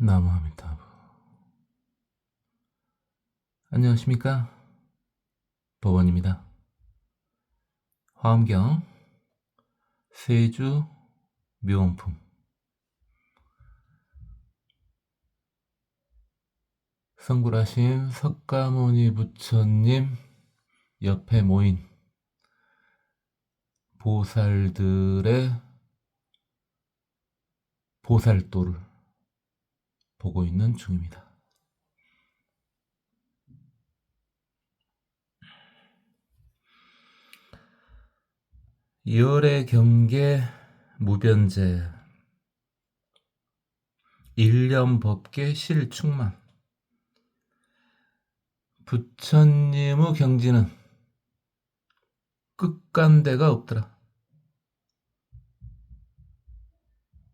나무아미타불. 안녕하십니까, 법원입니다. 화엄경 세주 묘원품. 성불하신 석가모니 부처님 옆에 모인 보살들의 보살도를 보고 있는 중입니다. 열의 경계 무변제, 일념법계 실충만. 부처님의 경지는 끝간데가 없더라.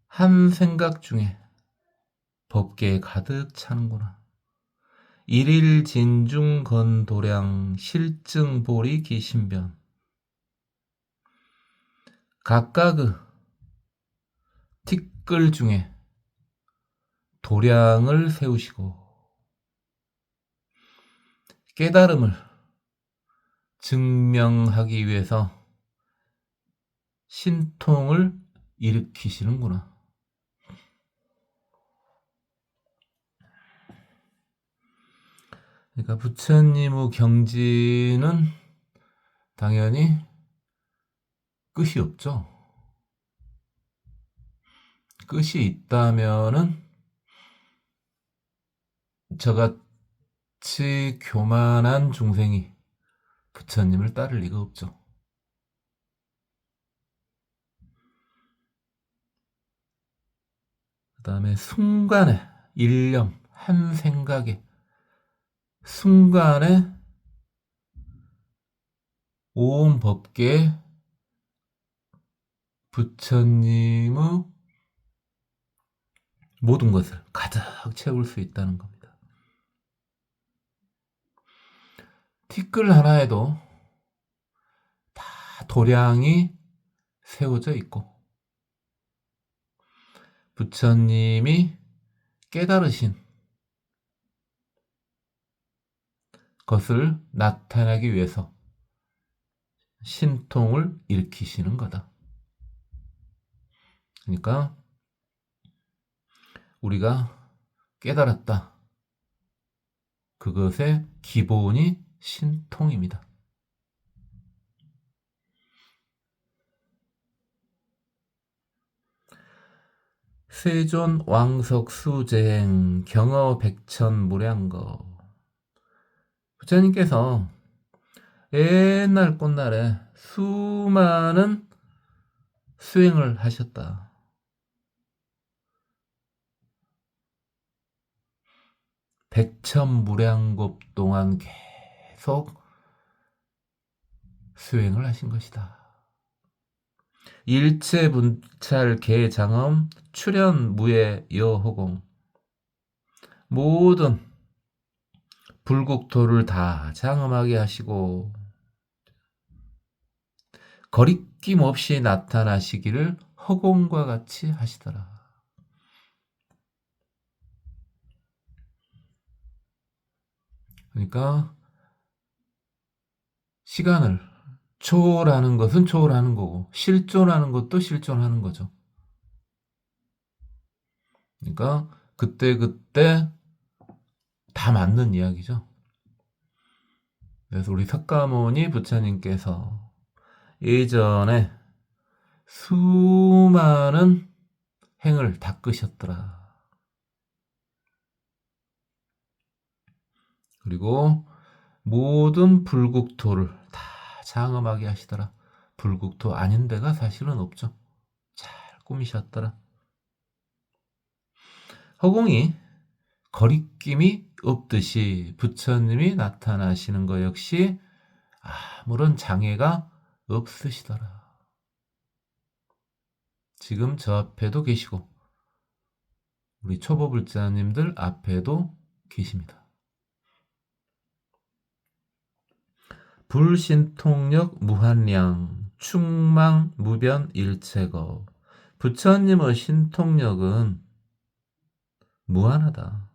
한 생각 중에 법계에 가득 차는구나. 일일 진중 건도량 실증보리 기신변. 각각의 티끌 중에 도량을 세우시고 깨달음을 증명하기 위해서 신통을 일으키시는구나. 그러니까 부처님의 경지는 당연히 끝이 없죠. 끝이 있다면은 저같이 교만한 중생이 부처님을 따를 리가 없죠. 그 다음에 순간에 일념, 한 생각에 순간에 온 법계에 부처님의 모든 것을 가득 채울 수 있다는 겁니다. 티끌 하나에도 다 도량이 세워져 있고 부처님이 깨달으신 것을 나타내기 위해서 신통을 일으키시는 거다. 그러니까 우리가 깨달았다. 그것의 기본이 신통입니다. 세존 왕석 수재행 경어 백천 무량거. 부처님께서 옛날 꽃날에 수많은 수행을 하셨다. 백천무량겁 동안 계속 수행을 하신 것이다. 일체분찰 개장엄 출현 무예 여호공. 모든 불국토를 다 장엄하게 하시고 거리낌 없이 나타나시기를 허공과 같이 하시더라. 그러니까 시간을 초월하는 것은 초월하는 거고 실존하는 것도 실존하는 거죠. 그러니까 그때그때 다 맞는 이야기죠. 그래서 우리 석가모니 부처님께서 예전에 수많은 행을 닦으셨더라. 그리고 모든 불국토를 다 장엄하게 하시더라. 불국토 아닌 데가 사실은 없죠. 잘 꾸미셨더라. 허공이 거리낌이 없듯이 부처님이 나타나시는 것 역시 아무런 장애가 없으시더라. 지금 저 앞에도 계시고 우리 초보불자님들 앞에도 계십니다. 불신통력 무한량 충망 무변 일체거. 부처님의 신통력은 무한하다.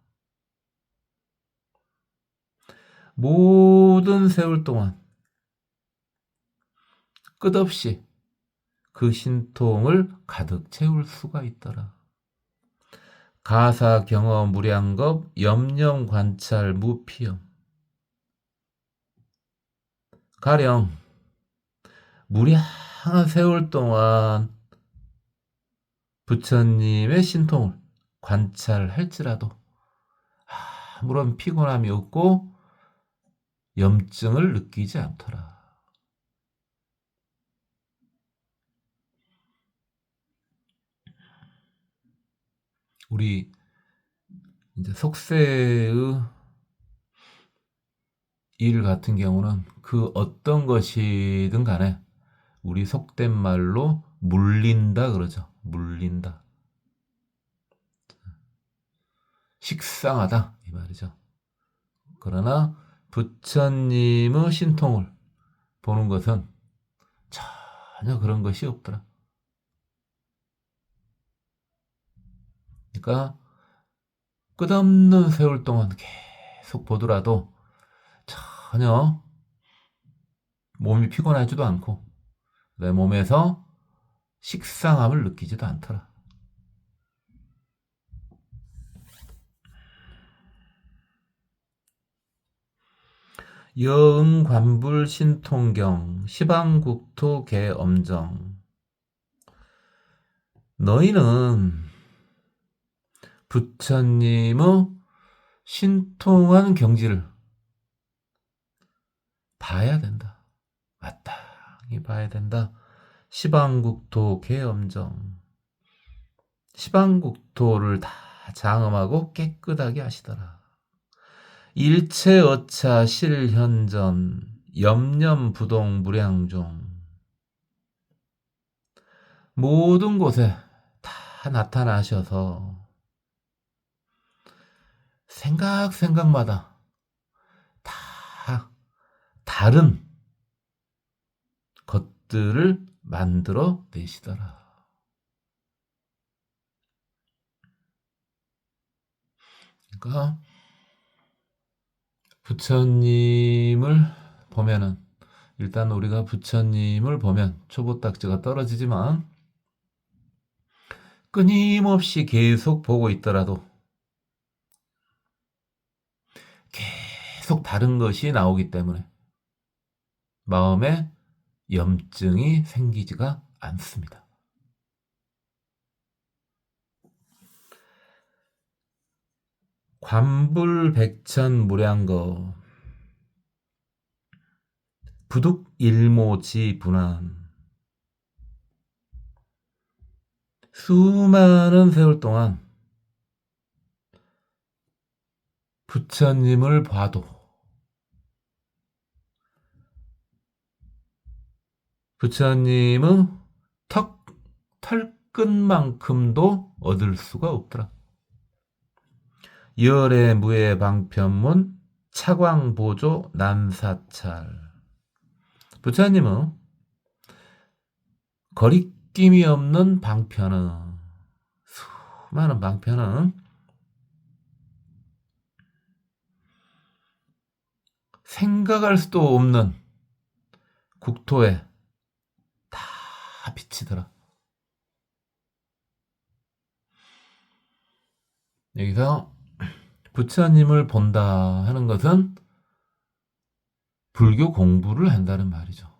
모든 세월 동안 끝없이 그 신통을 가득 채울 수가 있더라. 가사 경험 무량겁 염념 관찰 무피염. 가령 무량한 세월 동안 부처님의 신통을 관찰할지라도 아무런 피곤함이 없고 염증을 느끼지 않더라. 우리 이제 속세의 일 같은 경우는 그 어떤 것이든 간에 우리 속된 말로 물린다 그러죠. 물린다. 식상하다 이 말이죠. 그러나 부처님의 신통을 보는 것은 전혀 그런 것이 없더라. 그러니까 끝없는 세월 동안 계속 보더라도 전혀 몸이 피곤하지도 않고 내 몸에서 식상함을 느끼지도 않더라. 여응관불 신통경 시방국토 개엄정. 너희는 부처님의 신통한 경지를 봐야 된다. 마땅히 봐야 된다. 시방국토 개엄정. 시방국토를 다 장엄하고 깨끗하게 하시더라. 일체어차 실현전 염념부동 무량종. 모든 곳에 다 나타나셔서 생각마다 다 다른 것들을 만들어 내시더라. 그러니까 부처님을 보면은 일단 우리가 부처님을 보면 초보딱지가 떨어지지만 끊임없이 계속 보고 있더라도 계속 다른 것이 나오기 때문에 마음에 염증이 생기지가 않습니다. 관불백천 무량거 부득일모지 분한. 수많은 세월 동안 부처님을 봐도 부처님의 털끝만큼도 얻을 수가 없더라. 열의 무의 방편문 차광보조 난사찰. 부처님은 거리낌이 없는 방편은 수많은 방편은 생각할 수도 없는 국토에 다 비치더라. 여기서 부처님을 본다 하는 것은 불교 공부를 한다는 말이죠.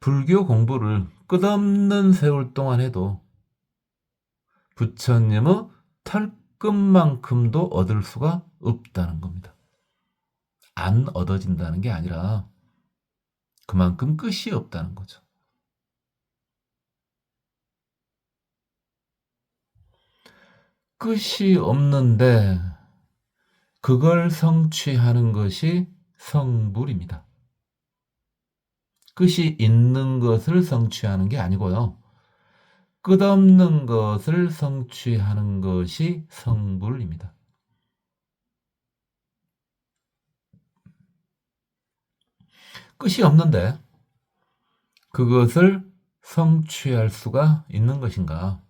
불교 공부를 끝없는 세월 동안 해도 부처님의 털끝만큼도 얻을 수가 없다는 겁니다. 안 얻어진다는 게 아니라 그만큼 끝이 없다는 거죠. 끝이 없는데 그걸 성취하는 것이 성불입니다. 끝이 있는 것을 성취하는 게 아니고요. 끝없는 것을 성취하는 것이 성불입니다. 끝이 없는데 그것을 성취할 수가 있는 것인가?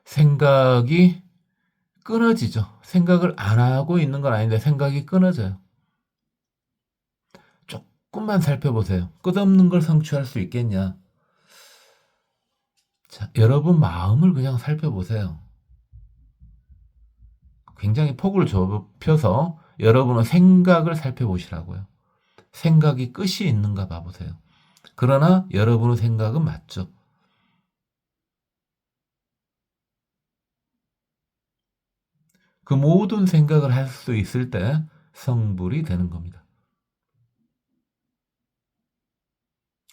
생각이 끊어지죠. 생각을 안 하고 있는 건 아닌데 생각이 끊어져요. 조금만 살펴보세요. 끝없는 걸 성취할 수 있겠냐? 자, 여러분 마음을 그냥 살펴보세요. 굉장히 폭을 좁혀서 여러분의 생각을 살펴보시라고요. 생각이 끝이 있는가 봐보세요. 그러나 여러분의 생각은 맞죠. 그 모든 생각을 할 수 있을 때 성불이 되는 겁니다.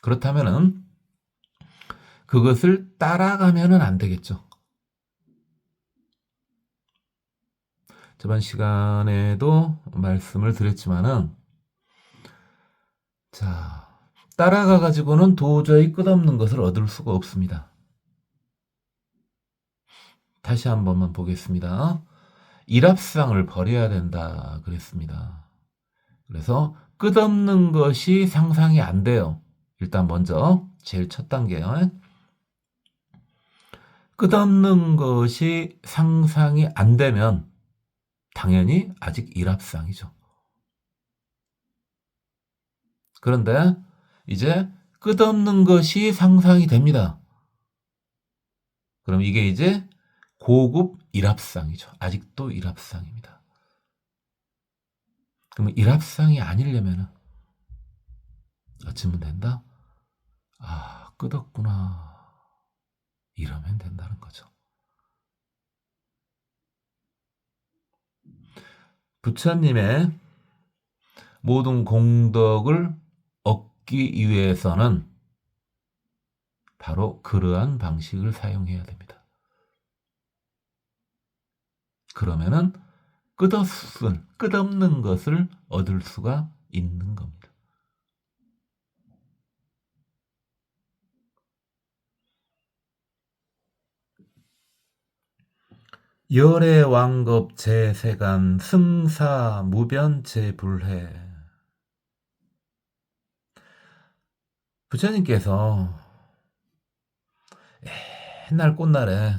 그렇다면은 그것을 따라가면은 안 되겠죠. 저번 시간에도 말씀을 드렸지만은 자, 따라가 가지고는 도저히 끝없는 것을 얻을 수가 없습니다. 다시 한 번만 보겠습니다. 일합상을 버려야 된다 그랬습니다. 그래서 끝없는 것이 상상이 안 돼요. 일단 먼저 제일 첫 단계요. 끝없는 것이 상상이 안 되면 당연히 아직 일합상이죠. 그런데 이제 끝없는 것이 상상이 됩니다. 그럼 이게 이제 고급 일합상이죠. 아직도 일합상입니다. 그러면 일합상이 아니려면 어찌면 된다? 아, 끝없구나. 이러면 된다는 거죠. 부처님의 모든 공덕을 얻기 위해서는 바로 그러한 방식을 사용해야 됩니다. 그러면은 끝없는 것을 얻을 수가 있는 겁니다. 열애왕급 제세간 승사 무변 제불해. 부처님께서 옛날 꽃날에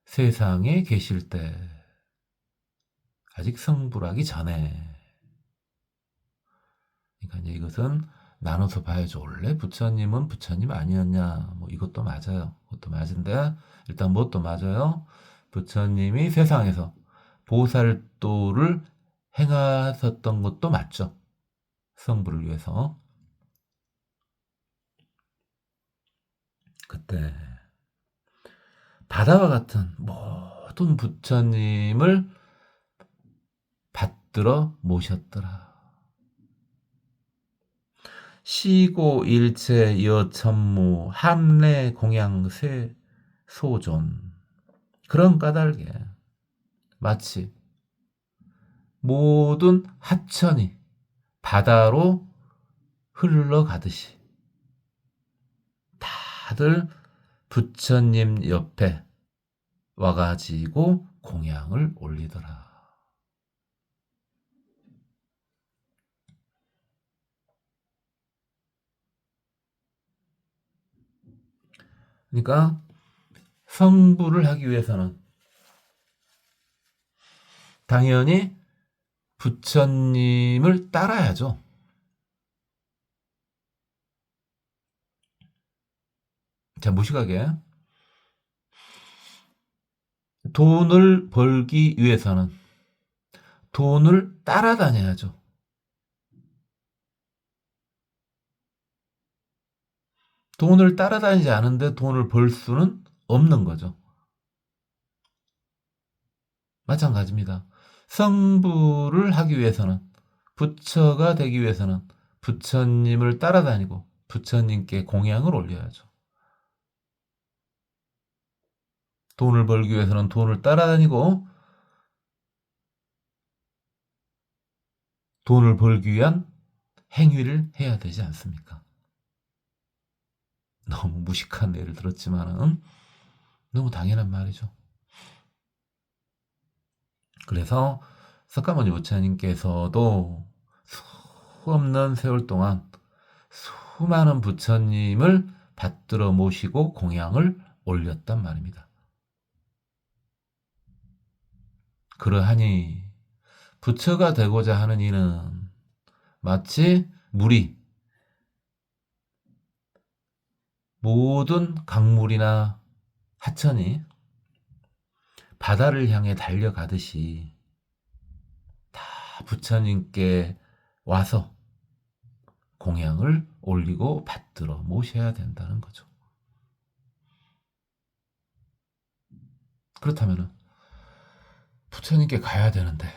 세상에 계실 때 아직 성불하기 전에, 그러니까 이제 이것은 나눠서 봐야죠. 원래 부처님은 부처님 아니었냐? 뭐 이것도 맞아요. 그것도 맞은데 일단 뭣도 맞아요. 부처님이 세상에서 보살도를 행하셨던 것도 맞죠. 성불을 위해서. 그때 바다와 같은 모든 부처님을 받들어 모셨더라. 시고 일체 여천무 함내 공양세 소존. 그런 까닭에 마치 모든 하천이 바다로 흘러가듯이 다들 부처님 옆에 와가지고 공양을 올리더라. 그러니까 성불을 하기 위해서는 당연히 부처님을 따라야죠. 자, 무식하게 돈을 벌기 위해서는 돈을 따라다녀야죠. 돈을 따라다니지 않은데 돈을 벌 수는 없는 거죠. 마찬가지입니다. 성불을 하기 위해서는, 부처가 되기 위해서는 부처님을 따라다니고 부처님께 공양을 올려야죠. 돈을 벌기 위해서는 돈을 따라다니고 돈을 벌기 위한 행위를 해야 되지 않습니까? 너무 무식한 예를 들었지만은 너무 당연한 말이죠. 그래서 석가모니 부처님께서도 수없는 세월 동안 수많은 부처님을 받들어 모시고 공양을 올렸단 말입니다. 그러하니 부처가 되고자 하는 이는 마치 물이 모든 강물이나 하천이 바다를 향해 달려가듯이 다 부처님께 와서 공양을 올리고 받들어 모셔야 된다는 거죠. 그렇다면 부처님께 가야 되는데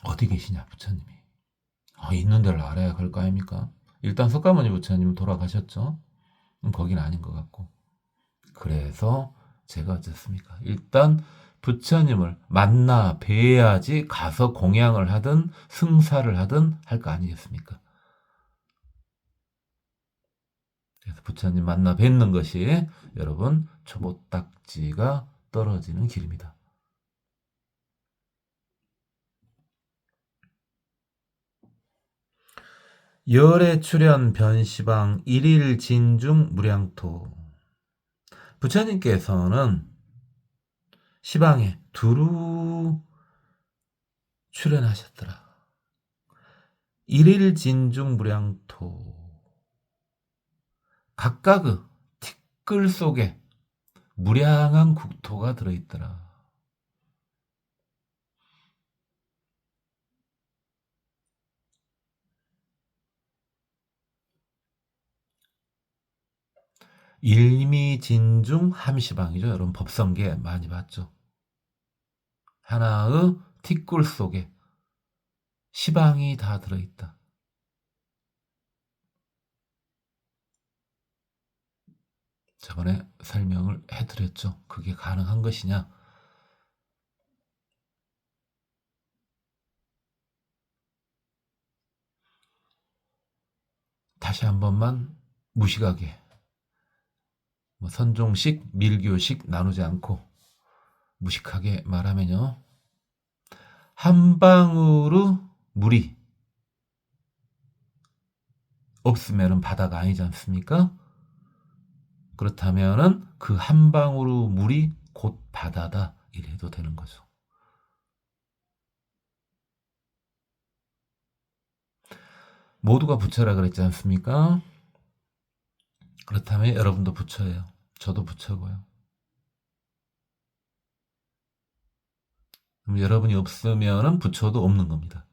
어디 계시냐 부처님이. 있는 데를 알아야 갈 거 아닙니까? 일단 석가모니 부처님은 돌아가셨죠. 거긴 아닌 것 같고. 그래서 제가 어쨌습니까? 일단 부처님을 만나 뵈야지 가서 공양을 하든 승사를 하든 할 거 아니겠습니까? 그래서 부처님 만나 뵙는 것이 여러분 초보딱지가 떨어지는 길입니다. 열애 출현 변시방 일일 진중 무량토. 부처님께서는 시방에 두루 출현하셨더라. 일일 진중 무량토. 각각의 티끌 속에 무량한 국토가 들어있더라. 일미진중 함시방이죠. 여러분 법성계 많이 봤죠. 하나의 티끌 속에 시방이 다 들어있다. 저번에 설명을 해드렸죠. 그게 가능한 것이냐? 다시 한 번만 무식하게 선종식, 밀교식 나누지 않고 무식하게 말하면요. 한 방울의 물이 없으면 바다가 아니지 않습니까? 그렇다면 그 한 방울의 물이 곧 바다다 이래도 되는 거죠. 모두가 부처라 그랬지 않습니까? 그렇다면 여러분도 부처예요. 저도 부처고요. 그럼 여러분이 없으면 부처도 없는 겁니다.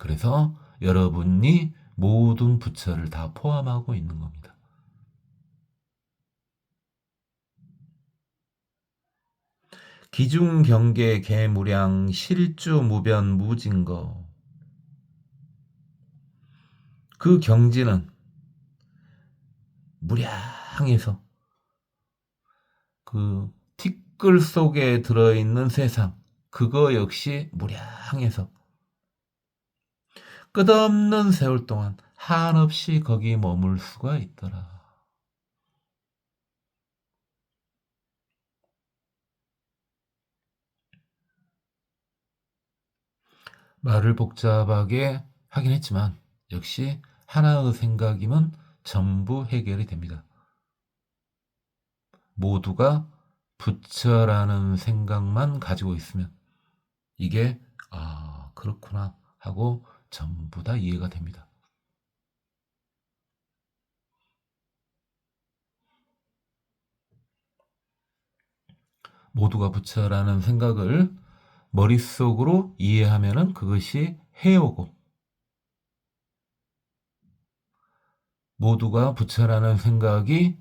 그래서 여러분이 모든 부처를 다 포함하고 있는 겁니다. 기중경계 개무량 실주무변 무진거. 그 경지는 무량해서 그 티끌 속에 들어있는 세상, 그거 역시 무량해서 끝없는 세월 동안 한없이 거기 머물 수가 있더라. 말을 복잡하게 하긴 했지만 역시 하나의 생각이면 전부 해결이 됩니다. 모두가 부처라는 생각만 가지고 있으면 이게 그렇구나 하고 전부 다 이해가 됩니다. 모두가 부처라는 생각을 머릿속으로 이해하면은 그것이 해오고, 모두가 부처라는 생각이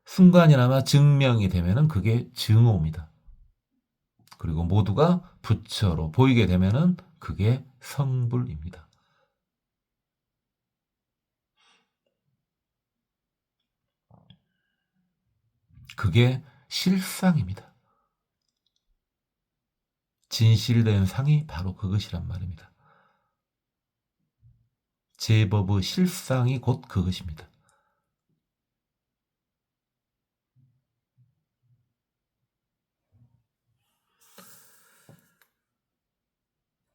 순간이나마 증명이 되면은 그게 증오입니다. 그리고 모두가 부처로 보이게 되면은 그게 성불입니다. 그게 실상입니다. 진실된 상이 바로 그것이란 말입니다. 제법의 실상이 곧 그것입니다.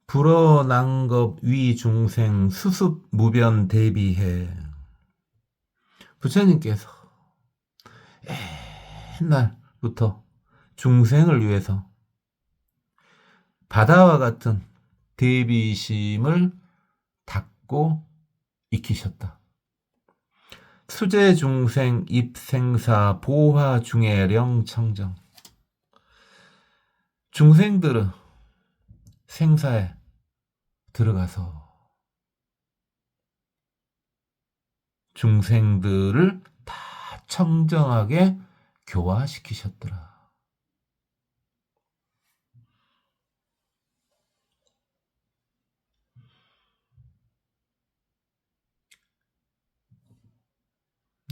불어난겁 위중생 수습 무변 대비해. 부처님께서 옛날부터 중생을 위해서 바다와 같은 대비심을 닦고 익히셨다. 수제 중생 입생사 보화 중해령 청정. 중생들은 생사에 들어가서 중생들을 다 청정하게 교화시키셨더라.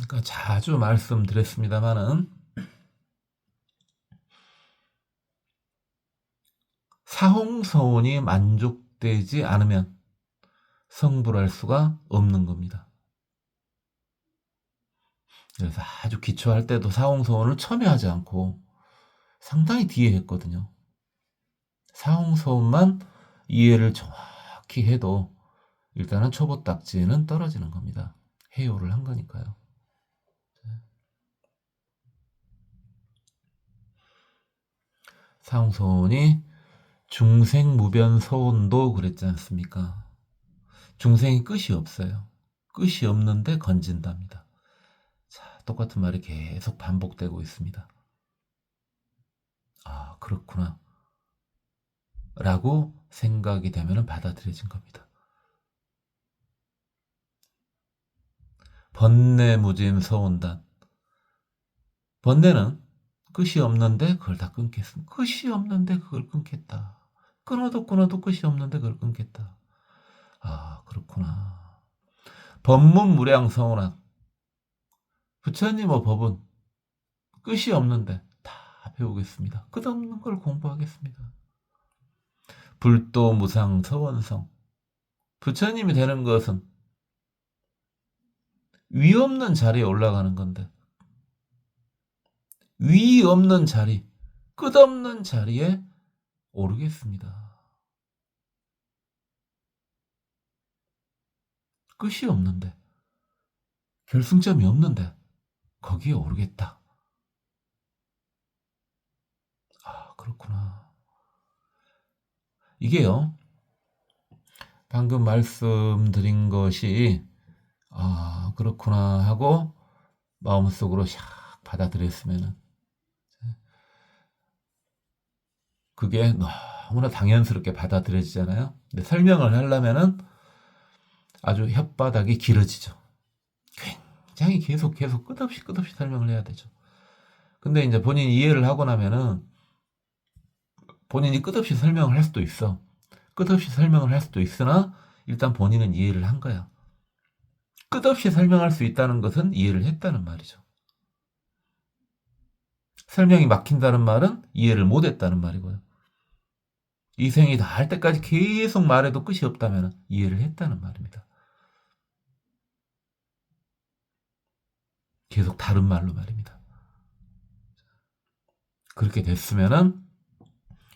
그러니까 자주 말씀드렸습니다마는 사홍서운이 만족되지 않으면 성불할 수가 없는 겁니다. 그래서 아주 기초할 때도 사홍서운을 처음에 하지 않고 상당히 뒤에 했거든요. 사홍서운만 이해를 정확히 해도 일단은 초보딱지는 떨어지는 겁니다. 해요를 한 거니까요. 사홍서운이 중생무변서운도 그랬지 않습니까? 중생이 끝이 없어요. 끝이 없는데 건진답니다. 자, 똑같은 말이 계속 반복되고 있습니다. 아, 그렇구나. 라고 생각이 되면 받아들여진 겁니다. 번뇌무진 서운단. 번뇌는 끝이 없는데 그걸 다 끊겠습니다. 끝이 없는데 그걸 끊겠다. 끊어도 끝이 없는데 그걸 끊겠다. 아, 그렇구나. 법문무량 서운한. 부처님의 법은 끝이 없는데 다 배우겠습니다. 끝없는 걸 공부하겠습니다. 불도무상 서원성. 부처님이 되는 것은 위 없는 자리에 올라가는 건데 위 없는 자리, 끝없는 자리에 오르겠습니다. 끝이 없는데, 결승점이 없는데 거기에 오르겠다. 아, 그렇구나. 이게요, 방금 말씀드린 것이 아, 그렇구나 하고 마음속으로 샥 받아들였으면 그게 너무나 당연스럽게 받아들여지잖아요. 근데 설명을 하려면은 아주 혓바닥이 길어지죠. 굉장히 계속 끝없이 설명을 해야 되죠. 근데 이제 본인이 이해를 하고 나면은 본인이 끝없이 설명을 할 수도 있어. 끝없이 설명을 할 수도 있으나 일단 본인은 이해를 한 거야. 끝없이 설명할 수 있다는 것은 이해를 했다는 말이죠. 설명이 막힌다는 말은 이해를 못했다는 말이고요. 이 생이 다 할 때까지 계속 말해도 끝이 없다면 이해를 했다는 말입니다. 계속 다른 말로 말입니다. 그렇게 됐으면은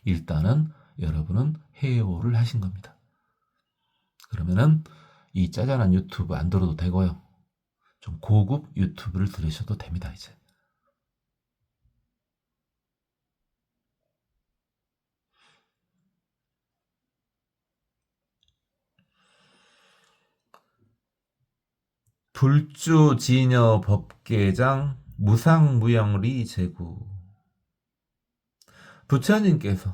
일단은 여러분은 해오를 하신 겁니다. 그러면은 이 짜잘한 유튜브 안 들어도 되고요. 좀 고급 유튜브를 들으셔도 됩니다, 이제. 불주지녀 법계장 무상무영리 제구. 부처님께서는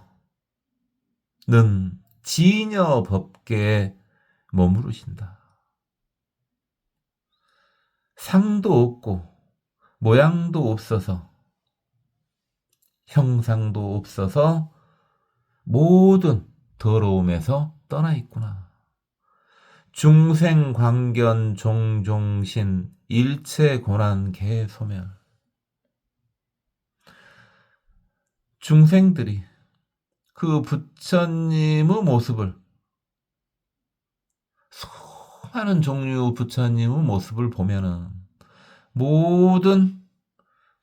지녀 법계에 머무르신다. 상도 없고 모양도 없어서 형상도 없어서 모든 더러움에서 떠나 있구나. 중생광견 종종신 일체 고난 개소멸. 중생들이 그 부처님의 모습을, 수많은 종류 부처님의 모습을 보면은 모든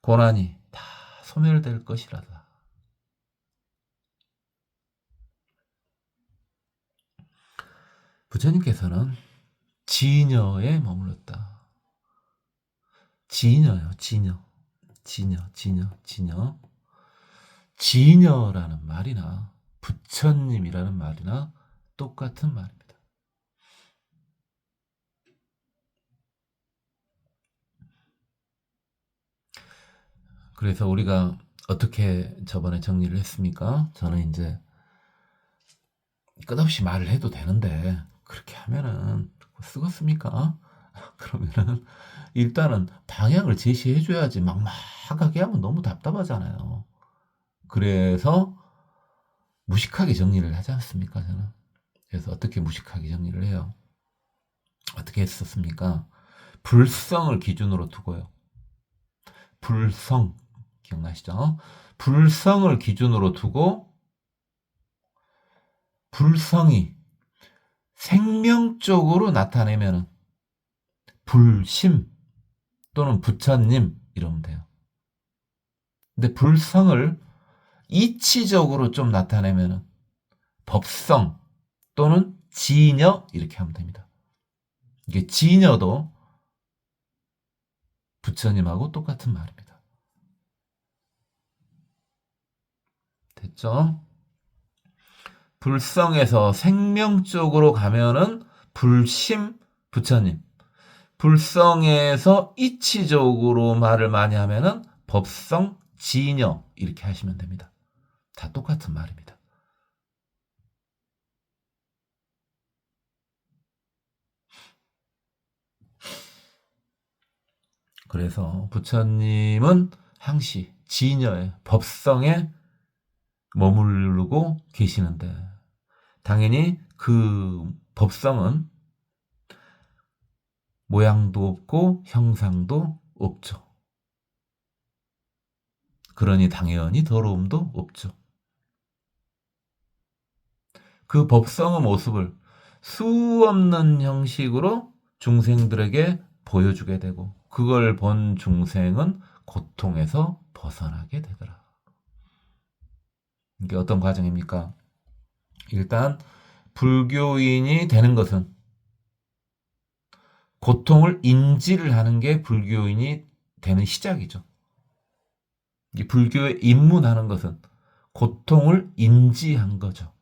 고난이 다 소멸될 것이라다. 부처님께서는 지녀에 머물렀다. 지녀요, 지녀. 지녀. 지녀라는 말이나 부처님이라는 말이나 똑같은 말입니다. 그래서 우리가 어떻게 저번에 정리를 했습니까? 저는 이제 끝없이 말을 해도 되는데 그렇게 하면은 쓰겠습니까? 그러면은 일단은 방향을 제시해 줘야지 막막하게 하면 너무 답답하잖아요. 그래서 무식하게 정리를 하지 않습니까, 저는? 그래서 어떻게 무식하게 정리를 해요? 어떻게 했었습니까? 불성을 기준으로 두고요. 불성 기억나시죠? 불성을 기준으로 두고 불성이 생명적으로 나타내면 불심 또는 부처님 이러면 돼요. 근데 불성을 이치적으로 좀 나타내면 법성 또는 지녀 이렇게 하면 됩니다. 이게 지녀도 부처님하고 똑같은 말입니다. 됐죠? 불성에서 생명 쪽으로 가면은 불심 부처님. 불성에서 이치적으로 말을 많이 하면은 법성 지녀 이렇게 하시면 됩니다. 다 똑같은 말입니다. 그래서 부처님은 항시 지녀의 법성에 머무르고 계시는데 당연히 그 법성은 모양도 없고 형상도 없죠. 그러니 당연히 더러움도 없죠. 그 법성의 모습을 수 없는 형식으로 중생들에게 보여주게 되고 그걸 본 중생은 고통에서 벗어나게 되더라. 이게 어떤 과정입니까? 일단 불교인이 되는 것은 고통을 인지를 하는 게 불교인이 되는 시작이죠. 이 불교에 입문하는 것은 고통을 인지한 거죠.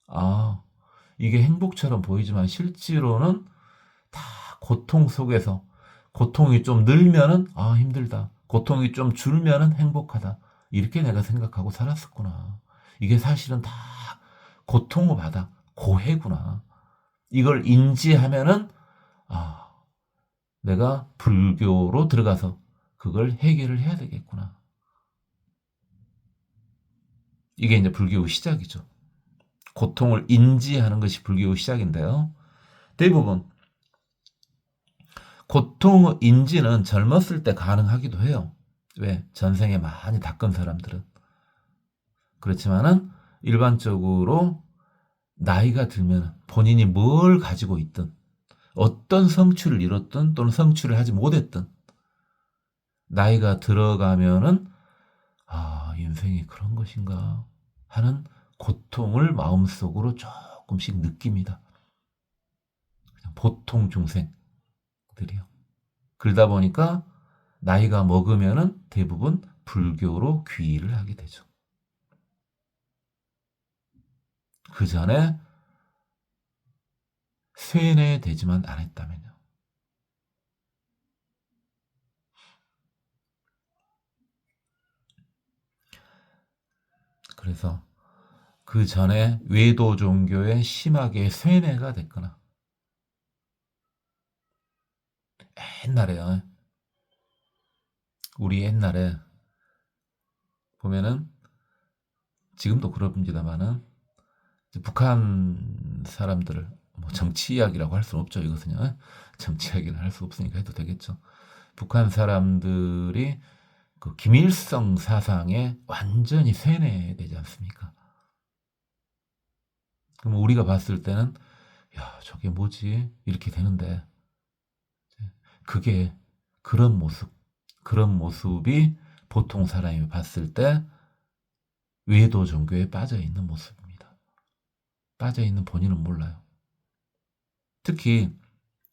아, 이게 행복처럼 보이지만 실제로는 다 고통 속에서 고통이 좀 늘면은 아 힘들다. 고통이 좀 줄면은 행복하다. 이렇게 내가 생각하고 살았었구나. 이게 사실은 다 고통을 받아 고해구나. 이걸 인지하면은 아 내가 불교로 들어가서 그걸 해결을 해야 되겠구나. 이게 이제 불교의 시작이죠. 고통을 인지하는 것이 불교의 시작인데요. 대부분 고통의 인지는 젊었을 때 가능하기도 해요. 왜? 전생에 많이 닦은 사람들은. 그렇지만은 일반적으로 나이가 들면 본인이 뭘 가지고 있든 어떤 성취를 이뤘든 또는 성취를 하지 못했든 나이가 들어가면은 아, 인생이 그런 것인가 하는 고통을 마음속으로 조금씩 느낍니다. 그냥 보통 중생들이요. 그러다 보니까 나이가 먹으면은 대부분 불교로 귀의를 하게 되죠. 그 전에 쇠뇌되지만 않았다면요. 그래서 그 전에 외도 종교에 심하게 쇠뇌가 됐거나 옛날에요. 우리 옛날에 보면은 지금도 그럽니다만은 북한 사람들을 뭐 정치 이야기라고 할 수는 없죠. 이것은요. 정치 이야기는 할 수 없으니까 해도 되겠죠. 북한 사람들이 그 김일성 사상에 완전히 세뇌되지 않습니까? 그럼 우리가 봤을 때는 야 저게 뭐지 이렇게 되는데 그게 그런 모습이 보통 사람이 봤을 때 외도 종교에 빠져 있는 모습입니다. 빠져 있는 본인은 몰라요. 특히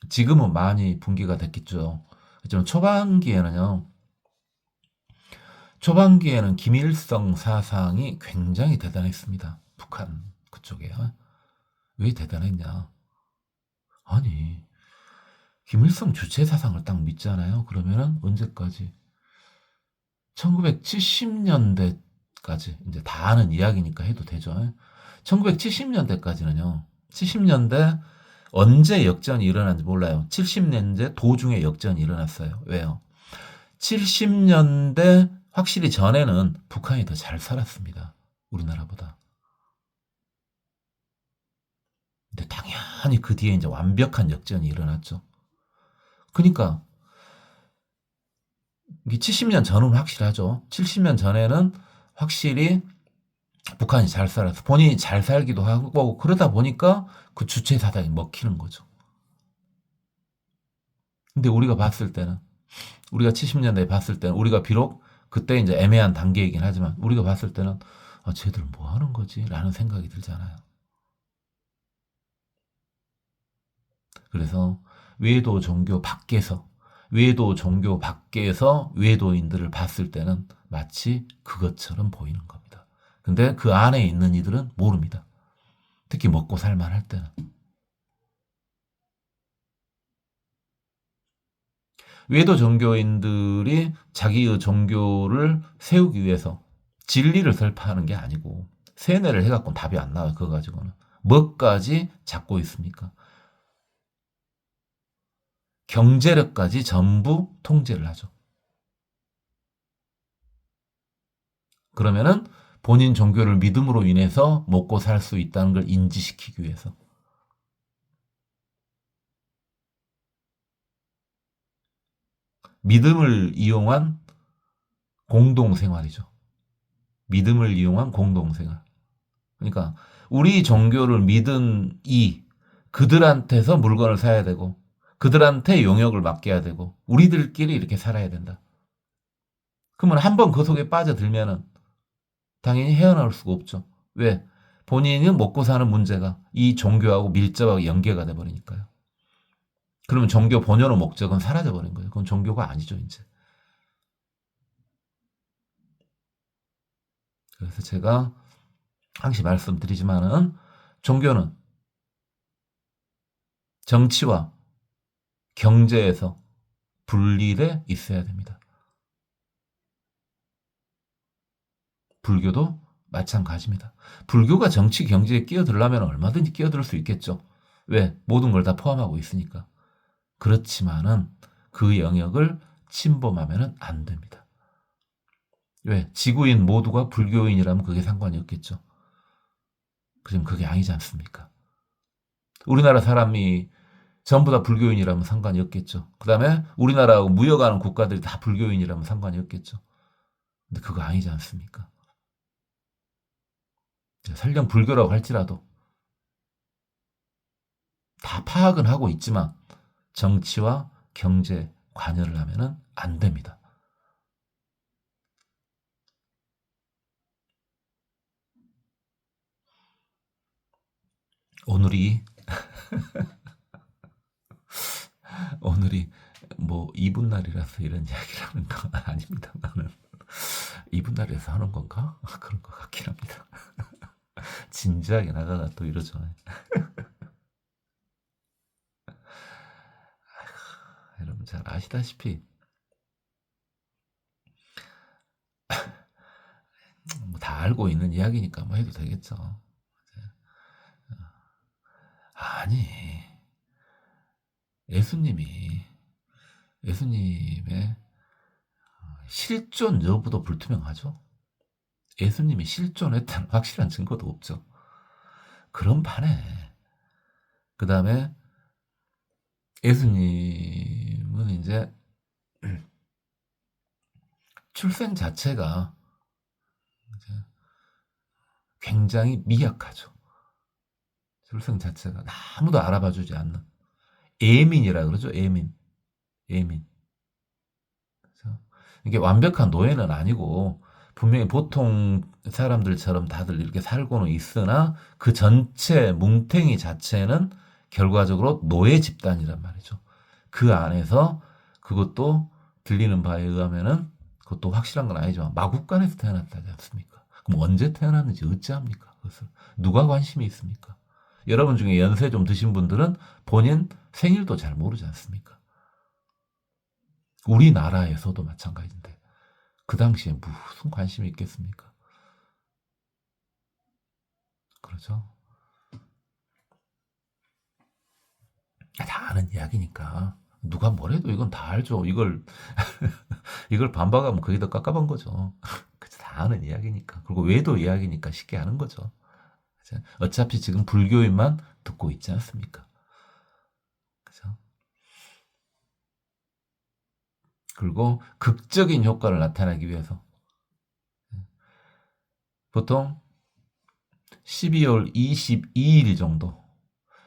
지금은 많이 붕괴가 됐겠죠. 하지만 초반기에는요. 초반기에는 김일성 사상이 굉장히 대단했습니다. 북한 그쪽에. 왜 대단했냐? 아니, 김일성 주체 사상을 딱 믿잖아요. 그러면은 언제까지? 1970년대까지 이제 다 아는 이야기니까 해도 되죠. 1970년대까지는요. 70년대 언제 역전이 일어났는지 몰라요. 70년대 도중에 역전이 일어났어요. 왜요? 70년대 확실히 전에는 북한이 더 잘 살았습니다. 우리나라보다. 근데 당연히 그 뒤에 이제 완벽한 역전이 일어났죠. 그러니까 이게 70년 전은 확실하죠. 70년 전에는 확실히 북한이 잘 살아서 본인이 잘 살기도 하고 그러다 보니까 그 주체 사상이 먹히는 거죠. 근데 우리가 봤을 때는 우리가 70년대에 봤을 때는 우리가 비록 그때 이제 애매한 단계이긴 하지만 우리가 봤을 때는 쟤들 뭐 하는 거지? 라는 생각이 들잖아요. 그래서 외도 종교 밖에서 외도인들을 봤을 때는 마치 그것처럼 보이는 겁니다. 근데 그 안에 있는 이들은 모릅니다. 특히 먹고 살만할 때는. 외도 종교인들이 자기의 종교를 세우기 위해서 진리를 설파하는 게 아니고 세뇌를 해갖고는 답이 안 나와요. 그거 가지고는. 뭐까지 잡고 있습니까? 경제력까지 전부 통제를 하죠. 그러면은 본인 종교를 믿음으로 인해서 먹고 살 수 있다는 걸 인지시키기 위해서. 믿음을 이용한 공동생활이죠. 믿음을 이용한 공동생활. 그러니까 우리 종교를 믿은 그들한테서 물건을 사야 되고 그들한테 용역을 맡겨야 되고 우리들끼리 이렇게 살아야 된다. 그러면 한번 그 속에 빠져들면은 당연히 헤어나올 수가 없죠. 왜? 본인은 먹고 사는 문제가 이 종교하고 밀접하게 연계가 돼버리니까요. 그러면 종교 본연의 목적은 사라져버린 거예요. 그건 종교가 아니죠, 이제. 그래서 제가 항상 말씀드리지만은 종교는 정치와 경제에서 분리돼 있어야 됩니다. 불교도 마찬가지입니다. 불교가 정치, 경제에 끼어들려면 얼마든지 끼어들 수 있겠죠. 왜? 모든 걸 다 포함하고 있으니까. 그렇지만은 그 영역을 침범하면 안 됩니다. 왜? 지구인 모두가 불교인이라면 그게 상관이 없겠죠. 그럼 그게 아니지 않습니까? 우리나라 사람이 전부 다 불교인이라면 상관이 없겠죠. 그 다음에 우리나라하고 무역하는 국가들이 다 불교인이라면 상관이 없겠죠. 근데 그거 아니지 않습니까? 설령 불교라고 할지라도 다 파악은 하고 있지만 정치와 경제 관여를 하면 안 됩니다. 오늘이 뭐 이분 날이라서 이런 이야기를 하는 건 아닙니다만은 이분 날에서 하는 건가? 그런 것 같긴 합니다. 진지하게 나가다 또 이러죠. 여러분 잘 아시다시피 뭐다 알고 있는 이야기니까 뭐 해도 되겠죠. 아니 예수님의 실존 여부도 불투명하죠. 예수님이 실존했다는 확실한 증거도 없죠. 그런 반에 그 다음에 예수님은 이제 출생 자체가 굉장히 미약하죠. 출생 자체가 아무도 알아봐주지 않는 예민이라 그러죠. 예민. 그래서 이게 완벽한 노예는 아니고 분명히 보통 사람들처럼 다들 이렇게 살고는 있으나 그 전체 뭉탱이 자체는 결과적으로 노예 집단이란 말이죠. 그 안에서 그것도 들리는 바에 의하면은 그것도 확실한 건 아니지만 마국간에서 태어났다지 않습니까? 그럼 언제 태어났는지 어찌합니까? 그것을 누가 관심이 있습니까? 여러분 중에 연세 좀 드신 분들은 본인 생일도 잘 모르지 않습니까? 우리나라에서도 마찬가지인데 그 당시에 무슨 관심이 있겠습니까? 그렇죠? 다 아는 이야기니까 누가 뭐래도 이건 다 알죠. 이걸 반박하면 그게 더 깝깝한 거죠. 다 아는 이야기니까. 그리고 외도 이야기니까 쉽게 아는 거죠. 어차피 지금 불교인만 듣고 있지 않습니까? 그죠? 그리고 극적인 효과를 나타내기 위해서 보통 12월 22일 정도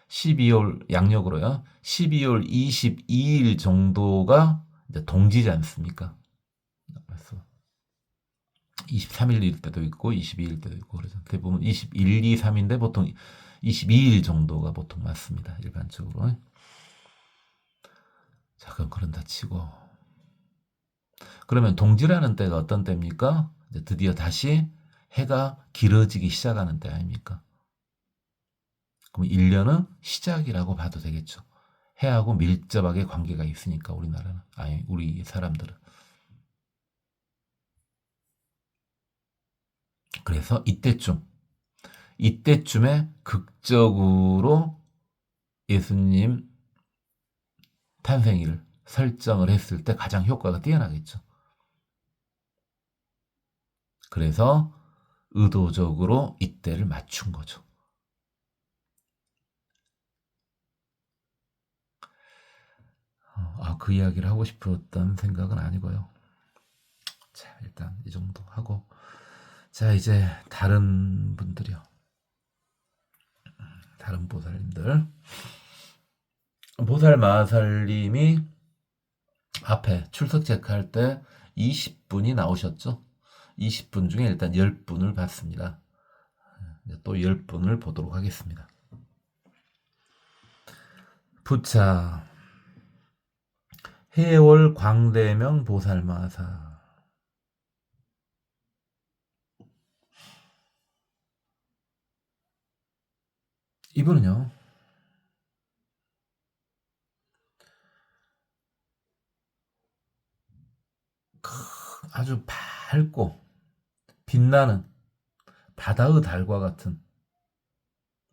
12월 양력으로요. 12월 22일 정도가 이제 동지지 않습니까? 그래서 23일일 때도 있고 22일 때도 있고 그래서 대부분 21, 2, 3인데 보통 22일 정도가 보통 맞습니다. 일반적으로. 자, 그럼 그런다 치고 그러면 동지라는 때가 어떤 때입니까? 이제 드디어 다시 해가 길어지기 시작하는 때 아닙니까? 그럼 1년은 시작이라고 봐도 되겠죠. 해하고 밀접하게 관계가 있으니까 우리나라는 아니 우리 사람들은 그래서 이때쯤에 극적으로 예수님 탄생일을 설정을 했을 때 가장 효과가 뛰어나겠죠. 그래서 의도적으로 이때를 맞춘 거죠. 그 이야기를 하고 싶었던 생각은 아니고요. 자, 일단 이 정도 하고 자, 이제 다른 분들이요. 다른 보살님들. 보살 마살님이 앞에 출석 체크할 때 20분이 나오셨죠. 20분 중에 일단 10분을 봤습니다. 또 10분을 보도록 하겠습니다. 부차 해월 광대명 보살마사 이분은요 아주 밝고 빛나는 바다의 달과 같은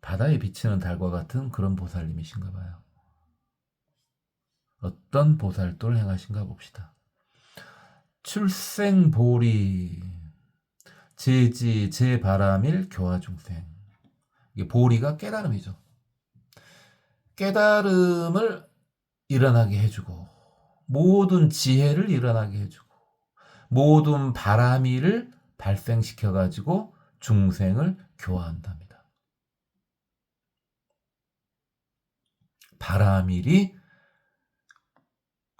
바다에 비치는 달과 같은 그런 보살님이신가 봐요. 어떤 보살도를 행하신가 봅시다. 출생보리 제지 제바람일 교화중생. 이게 보리가 깨달음이죠. 깨달음을 일어나게 해주고 모든 지혜를 일어나게 해주고 모든 바람이를 발생시켜가지고 중생을 교화한답니다. 바람일이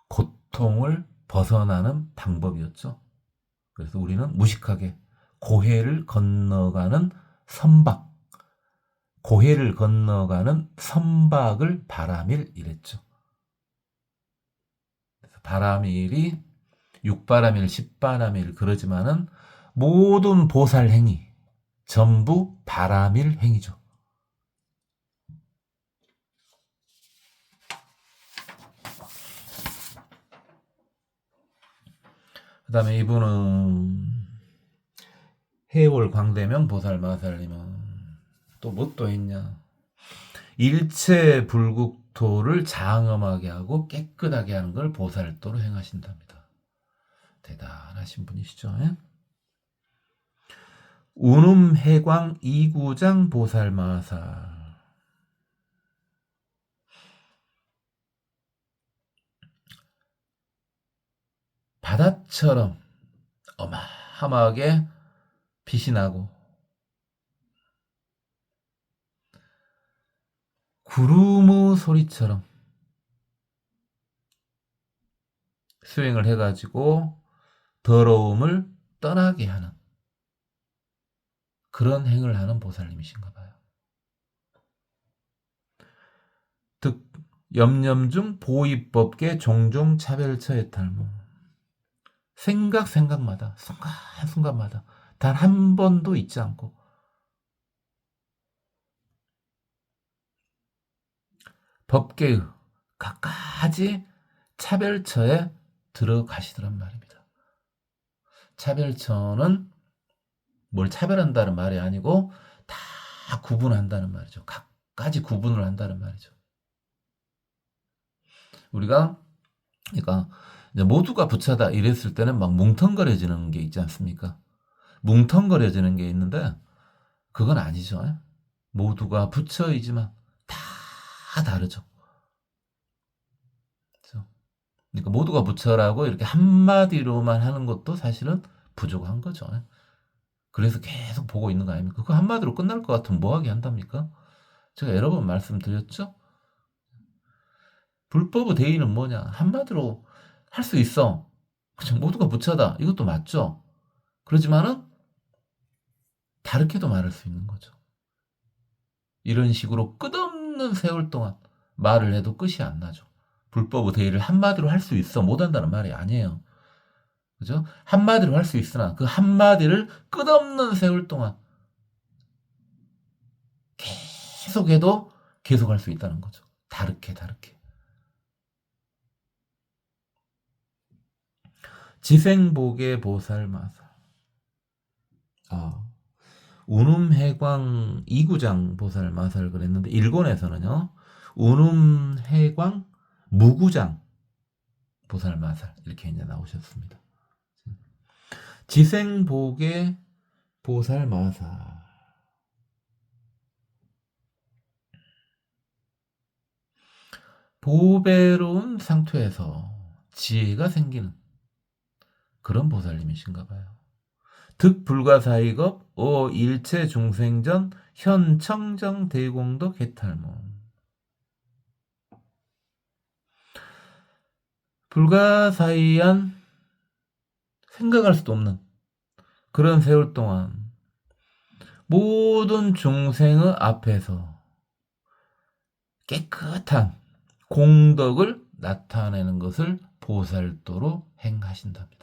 고통을 벗어나는 방법이었죠. 그래서 우리는 무식하게 고해를 건너가는 선박, 고해를 건너가는 선박을 바람일 이랬죠. 그래서 바람일이 6바람일, 10바람일 그러지만은 모든 보살 행위 전부 바람일 행위죠. 그 다음에 이분은 해월 광대명 보살마살님은 또 뭣도 했냐. 일체 불국토를 장엄하게 하고 깨끗하게 하는 걸 보살도로 행하신답니다. 대단하신 분이시죠. 예? 운음해광 이구장 보살마살 바다처럼 어마어마하게 빛이 나고 구름의 소리처럼 수행을 해가지고 더러움을 떠나게 하는 그런 행을 하는 보살님이신가 봐요. 득 염염중 보이법계 종종 차별처에 탈모 생각마다 순간순간마다 단 한 번도 잊지 않고 법계의 갖가지 차별처에 들어가시더란 말입니다. 차별처는 뭘 차별한다는 말이 아니고 다 구분한다는 말이죠. 갖가지 구분을 한다는 말이죠. 우리가 그러니까 이제 모두가 부처다 이랬을 때는 막 뭉텅거려지는 게 있지 않습니까? 뭉텅거려지는 게 있는데 그건 아니죠. 모두가 부처이지만 다 다르죠. 그렇죠? 그러니까 모두가 부처라고 이렇게 한마디로만 하는 것도 사실은 부족한 거죠. 그래서 계속 보고 있는 거 아닙니까? 그거 한마디로 끝날 것 같으면 뭐하게 한답니까? 제가 여러 번 말씀드렸죠? 불법의 대의는 뭐냐? 한마디로 할 수 있어. 그죠? 모두가 부처다. 이것도 맞죠? 그렇지만은 다르게도 말할 수 있는 거죠. 이런 식으로 끝없는 세월 동안 말을 해도 끝이 안 나죠. 불법의 대의를 한마디로 할 수 있어. 못한다는 말이 아니에요. 그죠? 한마디로 할 수 있으나 그 한마디를 끝없는 세월 동안 계속해도 계속할 수 있다는 거죠. 다르게. 지생복의 보살마사. 운음해광 이구장 보살마사를 그랬는데 일본에서는요. 운음해광 무구장 보살마살 이렇게 이제 나오셨습니다. 지생복의 보살마사. 보배로운 상태에서 지혜가 생기는 그런 보살님이신가 봐요. 득불가사의겁 오 일체 중생전 현청정 대공덕 해탈문. 불가사의한 생각할 수도 없는 그런 세월 동안 모든 중생의 앞에서 깨끗한 공덕을 나타내는 것을 보살도로 행하신답니다.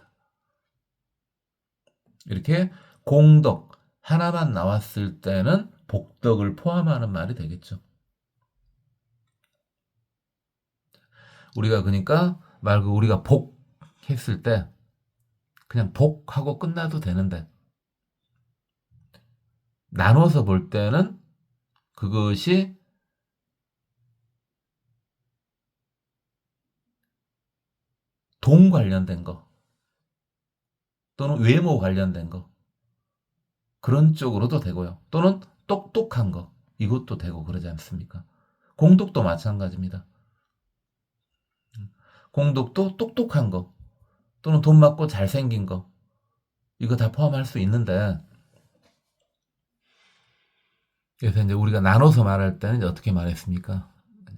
이렇게 공덕 하나만 나왔을 때는 복덕을 포함하는 말이 되겠죠. 우리가 그러니까 말고 우리가 복 했을 때 그냥 복하고 끝나도 되는데 나눠서 볼 때는 그것이 돈 관련된 거 또는 외모 관련된 거 그런 쪽으로도 되고요. 또는 똑똑한 거 이것도 되고 그러지 않습니까? 공덕도 마찬가지입니다. 공덕도 똑똑한 거 또는 돈 많고 잘생긴 거 이거 다 포함할 수 있는데 그래서 이제 우리가 나눠서 말할 때는 이제 어떻게 말했습니까?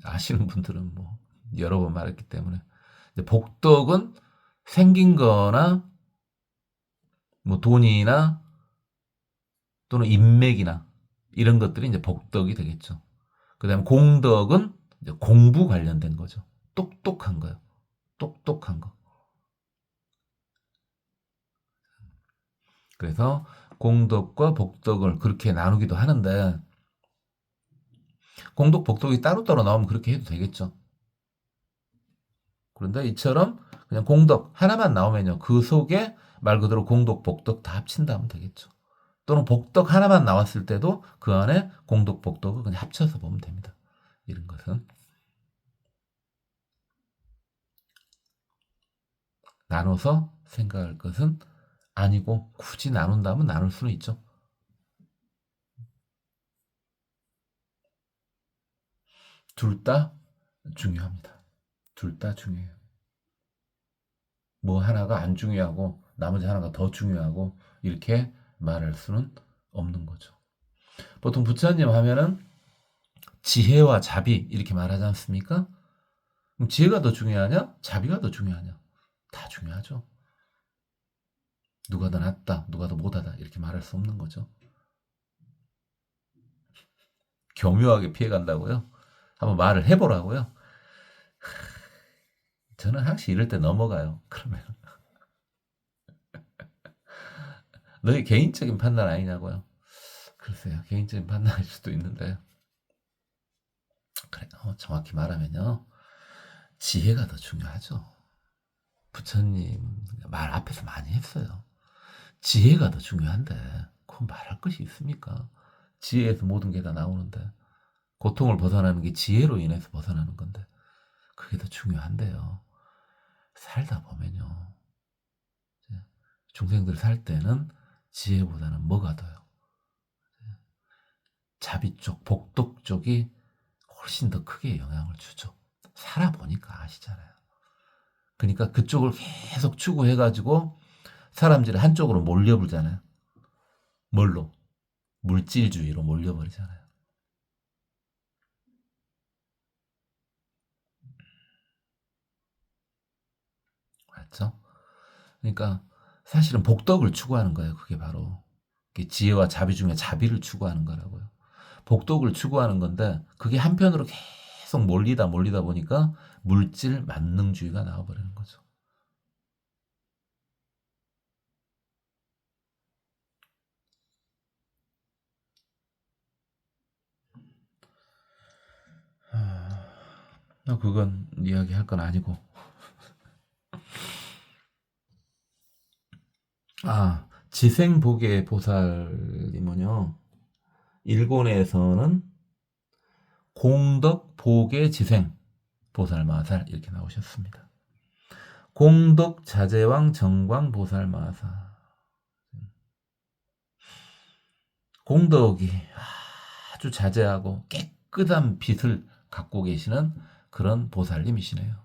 아시는 분들은 뭐 여러 번 말했기 때문에 복덕은 생긴 거나 뭐 돈이나 또는 인맥이나 이런 것들이 이제 복덕이 되겠죠. 그다음에 공덕은 이제 공부 관련된 거죠. 똑똑한 거요. 똑똑한 거. 그래서 공덕과 복덕을 그렇게 나누기도 하는데 공덕, 복덕이 따로따로 나오면 그렇게 해도 되겠죠. 그런데 이처럼 그냥 공덕 하나만 나오면요. 그 속에 말 그대로 공덕, 복덕 다 합친다 하면 되겠죠. 또는 복덕 하나만 나왔을 때도 그 안에 공덕, 복덕을 그냥 합쳐서 보면 됩니다. 이런 것은 나눠서 생각할 것은 아니고 굳이 나눈다면 나눌 수는 있죠. 둘 다 중요합니다. 둘 다 중요해요. 뭐 하나가 안 중요하고 나머지 하나가 더 중요하고 이렇게 말할 수는 없는 거죠. 보통 부처님 하면은 지혜와 자비 이렇게 말하지 않습니까? 그럼 지혜가 더 중요하냐? 자비가 더 중요하냐? 다 중요하죠. 누가 더 낫다, 누가 더 못하다 이렇게 말할 수 없는 거죠. 교묘하게 피해간다고요? 한번 말을 해보라고요? 저는 항상 이럴 때 넘어가요. 그러면 너희 개인적인 판단 아니냐고요? 글쎄요, 개인적인 판단일 수도 있는데, 그래, 정확히 말하면요, 지혜가 더 중요하죠. 부처님 말 앞에서 많이 했어요. 지혜가 더 중요한데, 그건 말할 것이 있습니까? 지혜에서 모든 게 다 나오는데, 고통을 벗어나는 게 지혜로 인해서 벗어나는 건데, 그게 더 중요한데요. 살다 보면요, 중생들 살 때는 지혜보다는 뭐가 더요? 자비 쪽, 복덕 쪽이 훨씬 더 크게 영향을 주죠. 살아보니까 아시잖아요. 그러니까 그쪽을 계속 추구해가지고 사람들이 한쪽으로 몰려불잖아요. 뭘로? 물질주의로 몰려버리잖아요. 맞죠? 그러니까 사실은 복덕을 추구하는 거예요. 그게 바로 지혜와 자비 중에 자비를 추구하는 거라고요. 복덕을 추구하는 건데 그게 한편으로 계속 몰리다 보니까 물질 만능주의가 나와버리는 거죠. 그건 이야기할 건 아니고. 지생보계 보살님은요, 일본에서는 공덕 보계 지생 보살 마살 이렇게 나오셨습니다. 공덕 자제왕 정광 보살 마사. 공덕이 아주 자제하고 깨끗한 빛을 갖고 계시는 그런 보살님이시네요.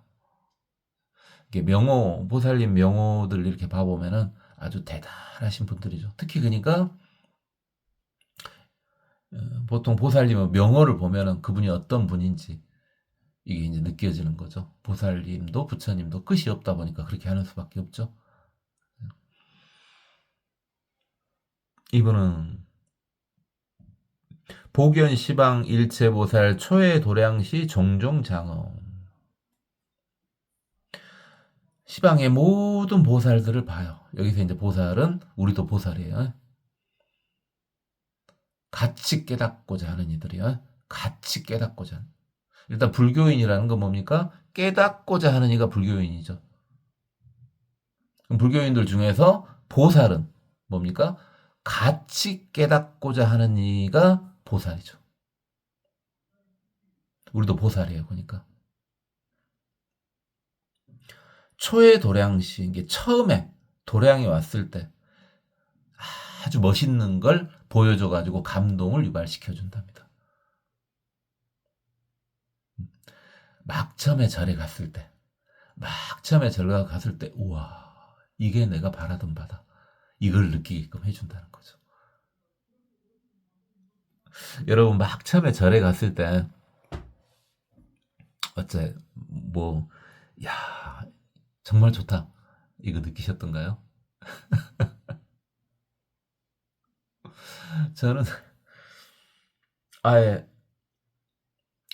이게 명호, 보살님 명호들 이렇게 봐보면은 아주 대단하신 분들이죠. 특히 그러니까 보통 보살님은 명호를 보면은 그분이 어떤 분인지 이게 이제 느껴지는 거죠. 보살님도 부처님도 끝이 없다 보니까 그렇게 하는 수밖에 없죠. 이분은 복연 시방 일체보살 초회 도량시 종종장어. 시방의 모든 보살들을 봐요. 여기서 이제 보살은 우리도 보살이에요. 같이 깨닫고자 하는 이들이요. 같이 깨닫고자 하는. 일단 불교인이라는 건 뭡니까? 깨닫고자 하는 이가 불교인이죠. 그럼 불교인들 중에서 보살은 뭡니까? 같이 깨닫고자 하는 이가 보살이죠. 우리도 보살이에요. 그러니까. 초의 도량시, 이게 처음에 도량이 왔을 때 아주 멋있는 걸 보여줘가지고 감동을 유발시켜준답니다. 막 처음에 절에 갔을 때, 우와, 이게 내가 바라던 바다. 이걸 느끼게끔 해준다는 거죠. 여러분, 막 처음에 절에 갔을 때, 어째, 뭐, 야, 정말 좋다. 이거 느끼셨던가요? 저는 아예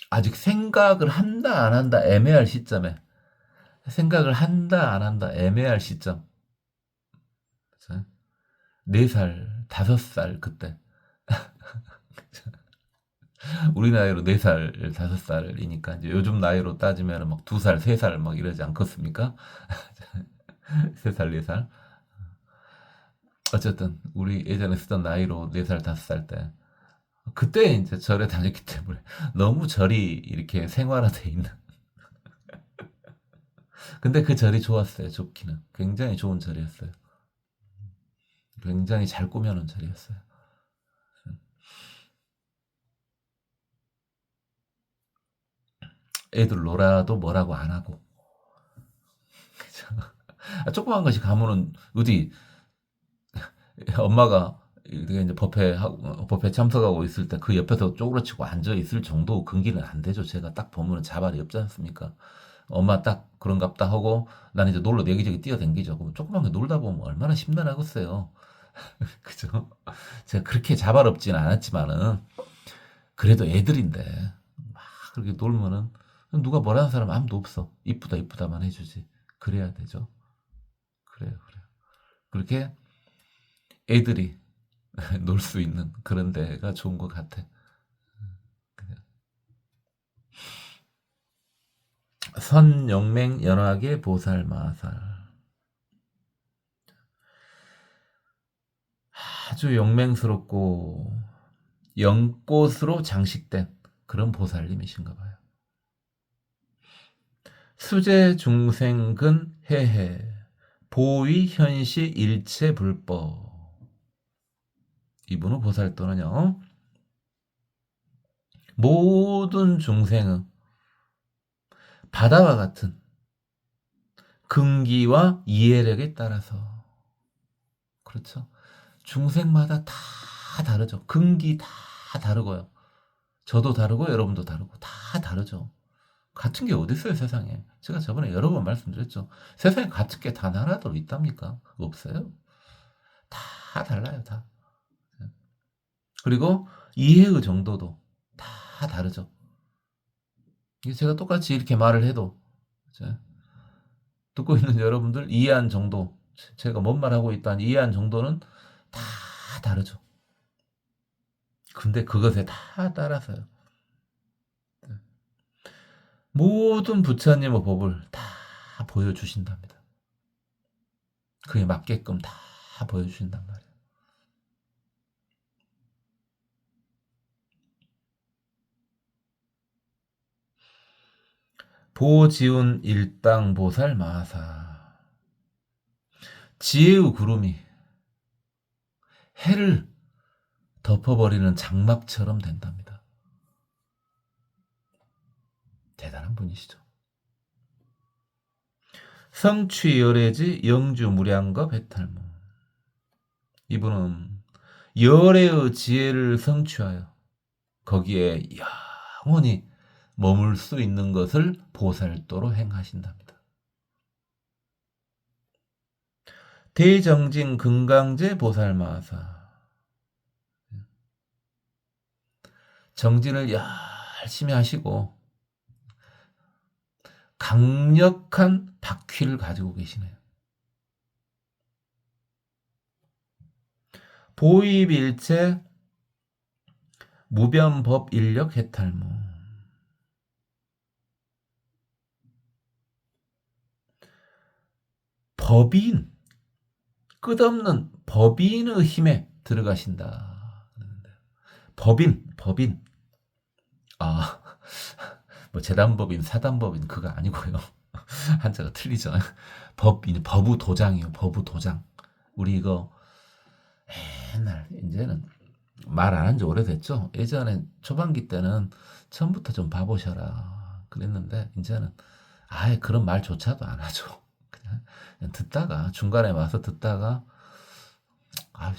아직 생각을 한다, 안 한다, 애매할 시점에, 생각을 한다, 안 한다, 애매할 시점. 4살, 5살 그때. 우리 나이로 4살, 5살이니까 이제 요즘 나이로 따지면 막 2살, 3살 막 이러지 않겠습니까? 3살, 4살. 어쨌든 우리 예전에 쓰던 나이로 4살, 5살 때 그때 이제 절에 다녔기 때문에 너무 절이 이렇게 생활화돼 있는. 근데 그 절이 좋았어요. 좋기는 굉장히 좋은 절이었어요. 굉장히 잘 꾸며놓은 절이었어요. 애들 놀아도 뭐라고 안 하고. 그죠? 조그만 것이 가면은 어디 엄마가 이제 법회 참석하고 있을 때 그 옆에서 쪼그러치고 앉아 있을 정도 근기는 안 되죠. 제가 딱 보면은 자발이 없지 않습니까? 엄마 딱 그런갑다 하고 나는 이제 놀러 여기저기 뛰어댕기죠. 그럼 조그만 게 놀다 보면 얼마나 심란하겠어요. 그죠? 제가 그렇게 자발 없진 않았지만은 그래도 애들인데 막 그렇게 놀면은 누가 뭐라는 사람 아무도 없어. 이쁘다 이쁘다만 해주지. 그래야 되죠. 그래요, 그래요. 그렇게 애들이 놀 수 있는 그런 데가 좋은 것 같아. 선영맹 연화계 보살마살. 아주 영맹스럽고 연꽃으로 장식된 그런 보살님이신가 봐요. 수제 중생근 해해 보위 현시 일체 불법. 이분은 보살도는요, 모든 중생의 바다와 같은 근기와 이해력에 따라서, 그렇죠, 중생마다 다 다르죠. 근기 다 다르고요. 저도 다르고 여러분도 다르고 다 다르죠. 같은 게 어디 있어요, 세상에. 제가 저번에 여러 번 말씀드렸죠. 세상에 같은 게 단 하나도 있답니까? 없어요. 다 달라요, 다. 그리고 이해의 정도도 다 다르죠. 제가 똑같이 이렇게 말을 해도 듣고 있는 여러분들 이해한 정도, 제가 뭔 말하고 있다는 이해한 정도는 다 다르죠. 근데 그것에 다 따라서요, 모든 부처님의 법을 다 보여주신답니다. 그에 맞게끔 다 보여주신단 말이에요. 보지운 일당 보살 마사. 지혜의 구름이 해를 덮어버리는 장막처럼 된답니다. 대단한 분이시죠. 성취열애지 영주무량거 배탈무. 이분은 열애의 지혜를 성취하여 거기에 영원히 머물 수 있는 것을 보살도로 행하신답니다. 대정진 금강제 보살마사. 정진을 열심히 하시고 강력한 바퀴를 가지고 계시네요. 보입일체 무변법 인력 해탈무. 법인, 끝없는 법인의 힘에 들어가신다. 법인. 뭐 재단법인, 사단법인 그거 아니고요. 한자가 틀리죠. 법인, 법우도장이요. 법우도장. 우리 이거 옛날, 이제는 말 안 한 지 오래됐죠. 예전에 초반기 때는 처음부터 좀 봐보셔라 그랬는데, 이제는 아예 그런 말조차도 안 하죠. 그냥 듣다가, 중간에 와서 듣다가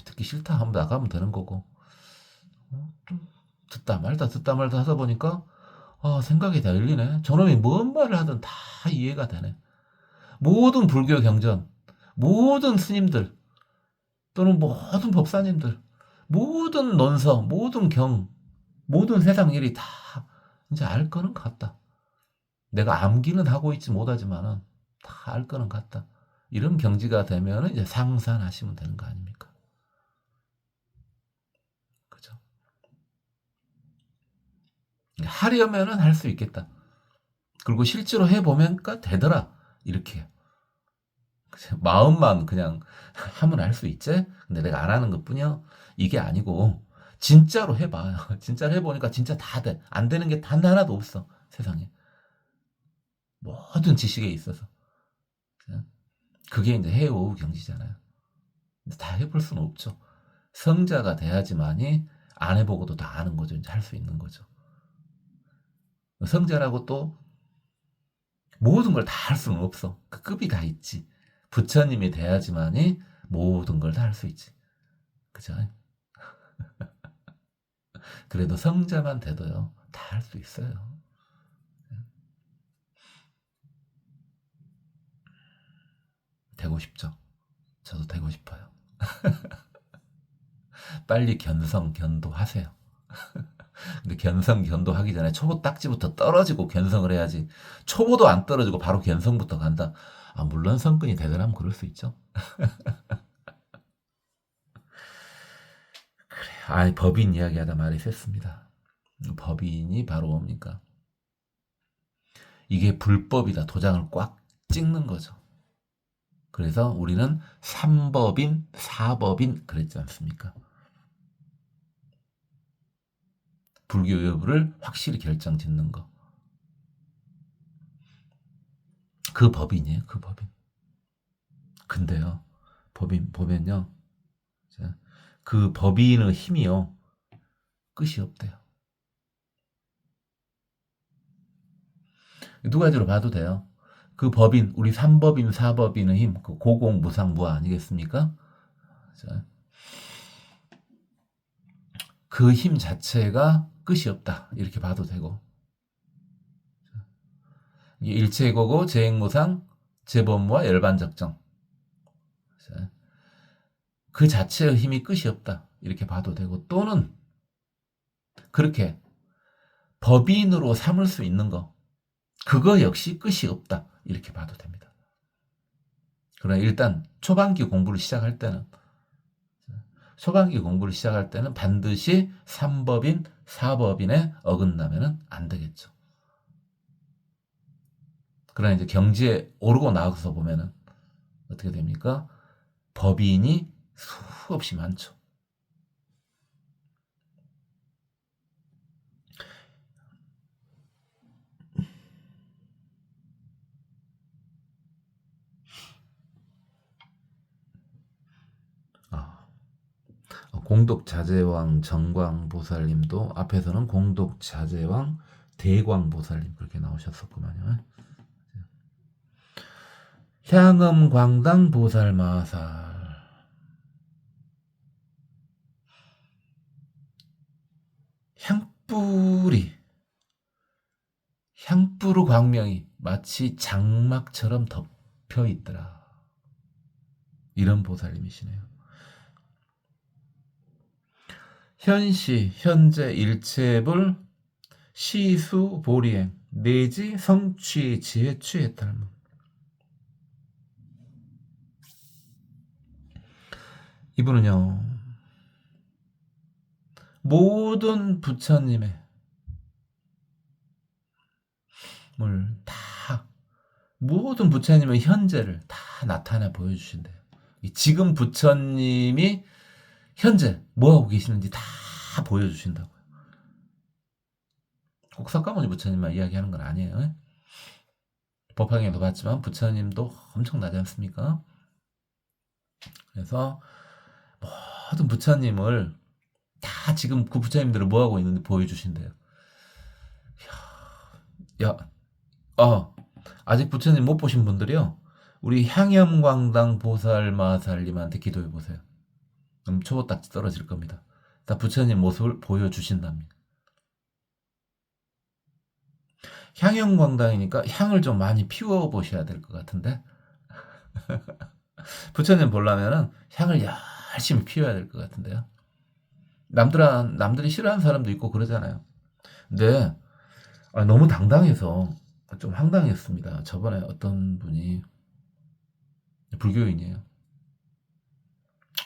듣기 싫다 하면 나가면 되는 거고, 좀 듣다 말다 하다 보니까 생각이 다 열리네. 저놈이 뭔 말을 하든 다 이해가 되네. 모든 불교 경전, 모든 스님들, 또는 모든 법사님들, 모든 논서, 모든 경, 모든 세상 일이 다 이제 알 거는 같다. 내가 암기는 하고 있지 못하지만은 다 알 거는 같다. 이런 경지가 되면 이제 상산하시면 되는 거 아닙니까? 그죠? 하려면은 할 수 있겠다. 그리고 실제로 해보면까 되더라. 이렇게. 마음만 그냥 하면 할 수 있지? 근데 내가 안 하는 것 뿐이야? 이게 아니고, 진짜로 해봐요. 진짜로 해보니까 진짜 다 돼. 안 되는 게 단 하나도 없어. 세상에. 모든 지식에 있어서. 그게 이제 해오우 경지잖아요. 다 해볼 수는 없죠. 성자가 돼야지만이 안 해보고도 다 아는 거죠. 이제 할 수 있는 거죠. 성자라고 또 모든 걸 다 할 수는 없어. 그 급이 다 있지. 부처님이 돼야지만이 모든 걸 다 할 수 있지. 그죠? 그래도 성자만 돼도요, 다 할 수 있어요. 되고 싶죠? 저도 되고 싶어요. 빨리 견성, 견도하세요. 근데 견성, 견도하기 전에 초보 딱지부터 떨어지고 견성을 해야지. 초보도 안 떨어지고 바로 견성부터 간다. 물론 성근이 대단하면 그럴 수 있죠. 아니, 법인 이야기하다 말이 샜습니다. 법인이 바로 뭡니까? 이게 불법이다. 도장을 꽉 찍는 거죠. 그래서 우리는 3법인, 4법인 그랬지 않습니까? 불교 여부를 확실히 결정짓는 거. 그 법인이에요. 그 법인. 근데요. 법인 보면요. 그 법인의 힘이요. 끝이 없대요. 두 가지로 봐도 돼요. 그 법인, 우리 3법인, 4법인의 힘, 그 고공, 무상, 무아 아니겠습니까? 그 힘 자체가 끝이 없다. 이렇게 봐도 되고. 일체고고, 재행무상, 재범무와 열반적정. 그 자체의 힘이 끝이 없다. 이렇게 봐도 되고. 또는 그렇게 법인으로 삼을 수 있는 거. 그거 역시 끝이 없다. 이렇게 봐도 됩니다. 그러나 일단 초반기 공부를 시작할 때는 반드시 3법인, 4법인에 어긋나면 안 되겠죠. 그러나 이제 경지에 오르고 나가서 보면은 어떻게 됩니까? 법인이 수없이 많죠. 공독자재왕 정광보살님도 앞에서는 공독자재왕 대광보살님 그렇게 나오셨었구만요. 향음광당 보살마살 향뿌의 광명이 마치 장막처럼 덮여 있더라. 이런 보살님이시네요. 현시, 현재 일체불 시수 보리행 내지 성취 지혜취의 탈문. 이분은요 모든 부처님의 모든 부처님의 현재를 다 나타내 보여주신대요. 지금 부처님이 현재 뭐하고 계시는지 다 보여주신다고요. 꼭 석가모니 부처님만 이야기하는 건 아니에요. 법화경에도 봤지만 부처님도 엄청나지 않습니까? 그래서 모든 부처님을 다 지금 그 부처님들을 뭐하고 있는지 보여주신대요. 아직 부처님 못 보신 분들이요. 우리 향염광당 보살마살님한테 기도해 보세요. 그럼 초보딱지 떨어질 겁니다. 다 부처님 모습을 보여주신답니다. 향염광당이니까 향을 좀 많이 피워 보셔야 될 것 같은데 부처님 보려면은 향을 열심히 피워야 될 것 같은데요. 남들이 싫어하는 사람도 있고 그러잖아요. 근데 너무 당당해서 좀 황당했습니다. 저번에 어떤 분이 불교인이에요.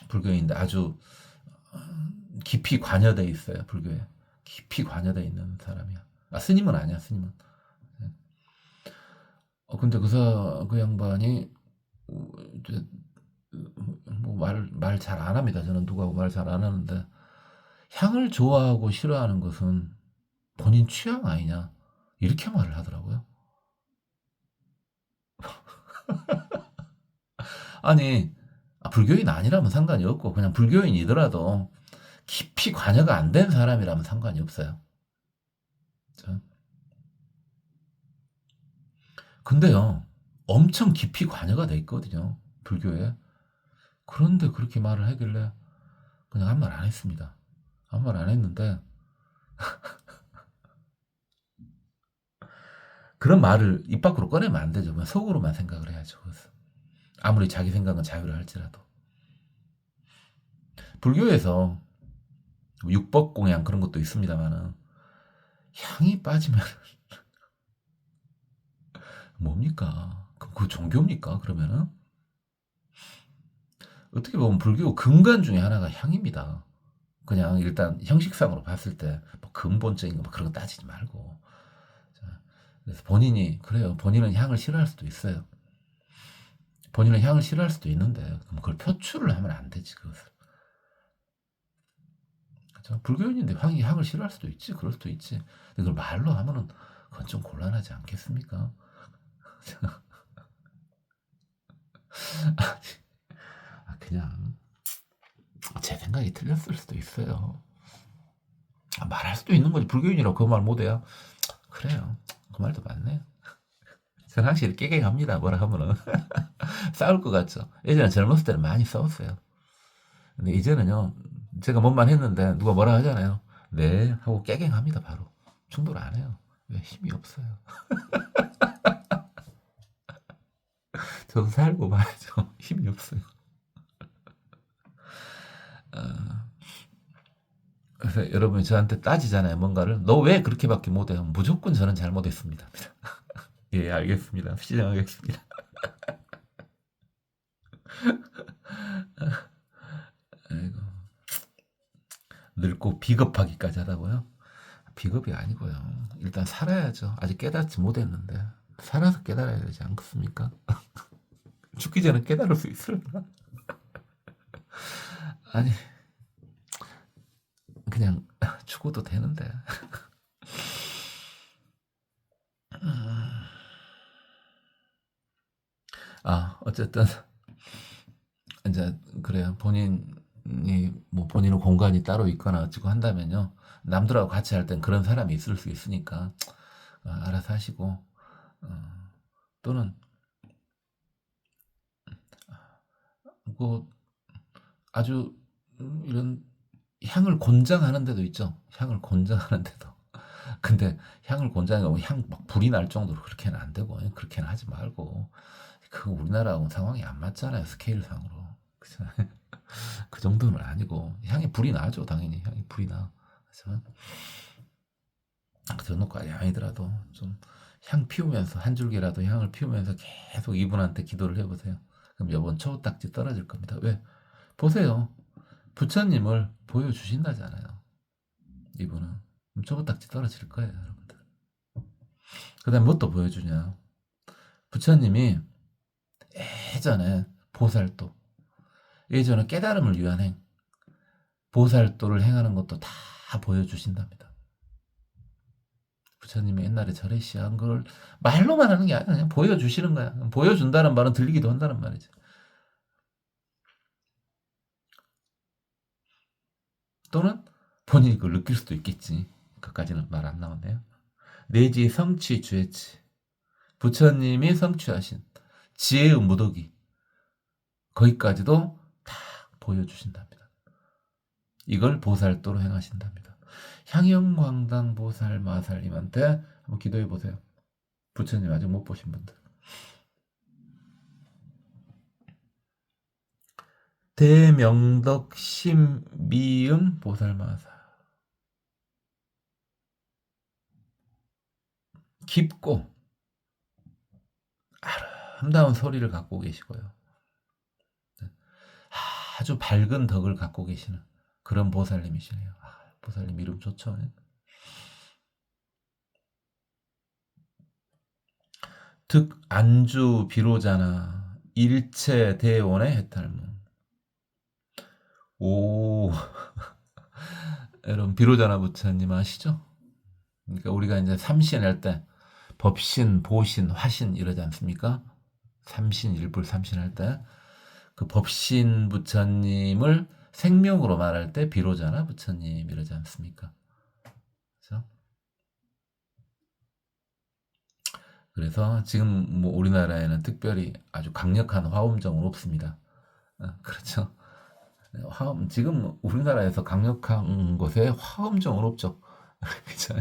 불교인인데 아주 깊이 관여돼 있어요. 불교에 깊이 관여돼 있는 사람이야. 스님은 아니야. 스님은. 근데 그 양반이 말 잘 안 합니다. 저는 누구하고 말 잘 안 하는데 향을 좋아하고 싫어하는 것은 본인 취향 아니냐 이렇게 말을 하더라고요. 아니 불교인 아니라면 상관이 없고 그냥 불교인이더라도 깊이 관여가 안 된 사람이라면 상관이 없어요. 근데요 엄청 깊이 관여가 돼 있거든요. 불교에. 그런데 그렇게 말을 하길래 그냥 한 말 안 했습니다. 아무 말 안 했는데 그런 말을 입 밖으로 꺼내면 안 되죠. 그냥 속으로만 생각을 해야죠. 그래서 아무리 자기 생각은 자유를 할지라도 불교에서 육법공양 그런 것도 있습니다만은 향이 빠지면 뭡니까? 그럼 그 종교입니까? 그러면은 어떻게 보면 불교 근간 중에 하나가 향입니다. 그냥 일단 형식상으로 봤을 때 뭐 근본적인 거 뭐 그런 거 따지지 말고. 자, 그래서 본인이 그래요. 본인은 향을 싫어할 수도 있어요. 본인은 향을 싫어할 수도 있는데 그럼 그걸 표출을 하면 안 되지 그것을. 그렇죠? 불교인인데 향을 싫어할 수도 있지. 그럴 수도 있지. 근데 그걸 말로 하면은 그건 좀 곤란하지 않겠습니까? 그냥 제 생각이 틀렸을 수도 있어요. 말할 수도 있는 거지. 불교인이라고 그 말 못해요. 그래요. 그 말도 맞네. 저는 확실히 깨갱합니다. 뭐라 하면은. 싸울 것 같죠. 예전에 젊었을 때는 많이 싸웠어요. 근데 이제는요, 제가 뭔 말 했는데 누가 뭐라 하잖아요. 네, 하고 깨갱합니다. 바로. 충돌 안 해요. 왜? 힘이 없어요. 저도 살고 봐야죠. 힘이 없어요. 그래서 여러분이 저한테 따지잖아요. 뭔가를. 너 왜 그렇게밖에 못해요? 무조건 저는 잘못했습니다. 예, 알겠습니다. 시정하겠습니다. 아이고, 늙고 비겁하기까지 하다고요? 비겁이 아니고요. 일단 살아야죠. 아직 깨닫지 못했는데. 살아서 깨달아야 되지 않겠습니까? 죽기 전에 깨달을 수 있을까? 아니, 그냥 죽어도 되는데. 어쨌든 이제 그래요. 본인이 뭐 본인의 공간이 따로 있거나 어찌고 한다면요. 남들하고 같이 할 땐 그런 사람이 있을 수 있으니까 알아서 하시고 또는 뭐 아주 이런 향을 권장하는 데도 있죠. 향을 권장하는 데도. 근데 향을 권장하면 향 막 불이 날 정도로 그렇게는 안 되고 그렇게는 하지 말고 그거 우리나라하고는 상황이 안 맞잖아요. 스케일상으로. 그죠? 그 정도는 아니고 향이 불이 나죠. 당연히 향이 불이 나. 하지만 그 정도까지 아니더라도 좀 향 피우면서 한 줄기라도 향을 피우면서 계속 이분한테 기도를 해보세요. 그럼 여번 초딱지 떨어질 겁니다. 왜? 보세요. 부처님을 보여주신다잖아요. 이분은. 그럼 초딱지 떨어질 거예요, 여러분들. 그 다음 뭐 또 보여주냐. 부처님이 예전에 보살도, 예전에 깨달음을 위한 행, 보살도를 행하는 것도 다 보여주신답니다. 부처님이 옛날에 절에 시한 걸 말로만 하는 게 아니라 그냥 보여주시는 거야. 보여준다는 말은 들리기도 한다는 말이지. 또는 본인이 그걸 느낄 수도 있겠지. 그까지는 말 안 나오네요. 내지 성취 주해치. 부처님이 성취하신 지혜의 무더기. 거기까지도 다 보여주신답니다. 이걸 보살도로 행하신답니다. 향영광당 보살 마살님한테 한번 기도해 보세요. 부처님 아직 못 보신 분들. 대명덕 심미음 보살마사. 깊고 아름다운 소리를 갖고 계시고요. 아주 밝은 덕을 갖고 계시는 그런 보살님이시네요. 보살님 이름 좋죠. 득 안주 비로자나 일체 대원의 해탈무. 오, 여러분 비로자나 부처님 아시죠? 그러니까 우리가 이제 삼신 할 때 법신, 보신, 화신 이러지 않습니까? 삼신, 일불 삼신 할 때 그 법신 부처님을 생명으로 말할 때 비로자나 부처님 이러지 않습니까? 그래서 지금 뭐 우리나라에는 특별히 아주 강력한 화엄정은 없습니다. 그렇죠. 화엄 지금 우리나라에서 강력한 곳에 화엄정은 없죠. 그죠?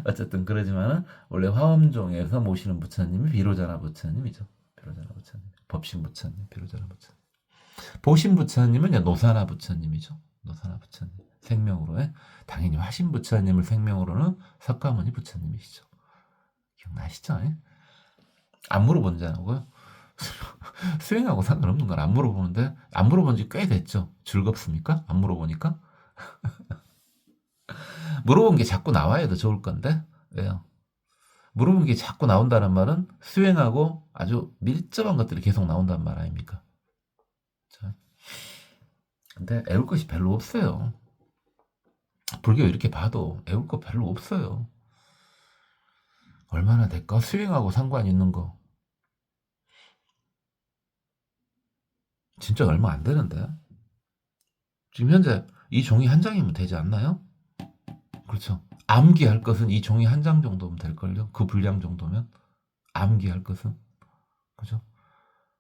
어쨌든 그러지만은 원래 화엄종에서 모시는 부처님이 비로자나 부처님이죠. 비로자나 부처님, 법신 부처님, 비로자나 부처님. 보신 부처님은 노사나 부처님이죠. 노사나 부처님 생명으로 당연히 화신 부처님을 생명으로는 석가모니 부처님이시죠. 기억나시죠? 안 물어본 자고요. 수행하고 상관없는 걸 안 물어보는데 안 물어본 지 꽤 됐죠. 즐겁습니까? 안 물어보니까 물어본 게 자꾸 나와야 더 좋을 건데. 왜요? 물어본 게 자꾸 나온다는 말은 수행하고 아주 밀접한 것들이 계속 나온다는 말 아닙니까? 자, 근데 애울 것이 별로 없어요. 불교 이렇게 봐도 애울 거 별로 없어요. 얼마나 될까? 수행하고 상관 있는 거. 진짜 얼마 안 되는데. 지금 현재 이 종이 한 장이면 되지 않나요? 그렇죠. 암기할 것은 이 종이 한 장 정도면 될걸요? 그 분량 정도면? 암기할 것은. 그죠?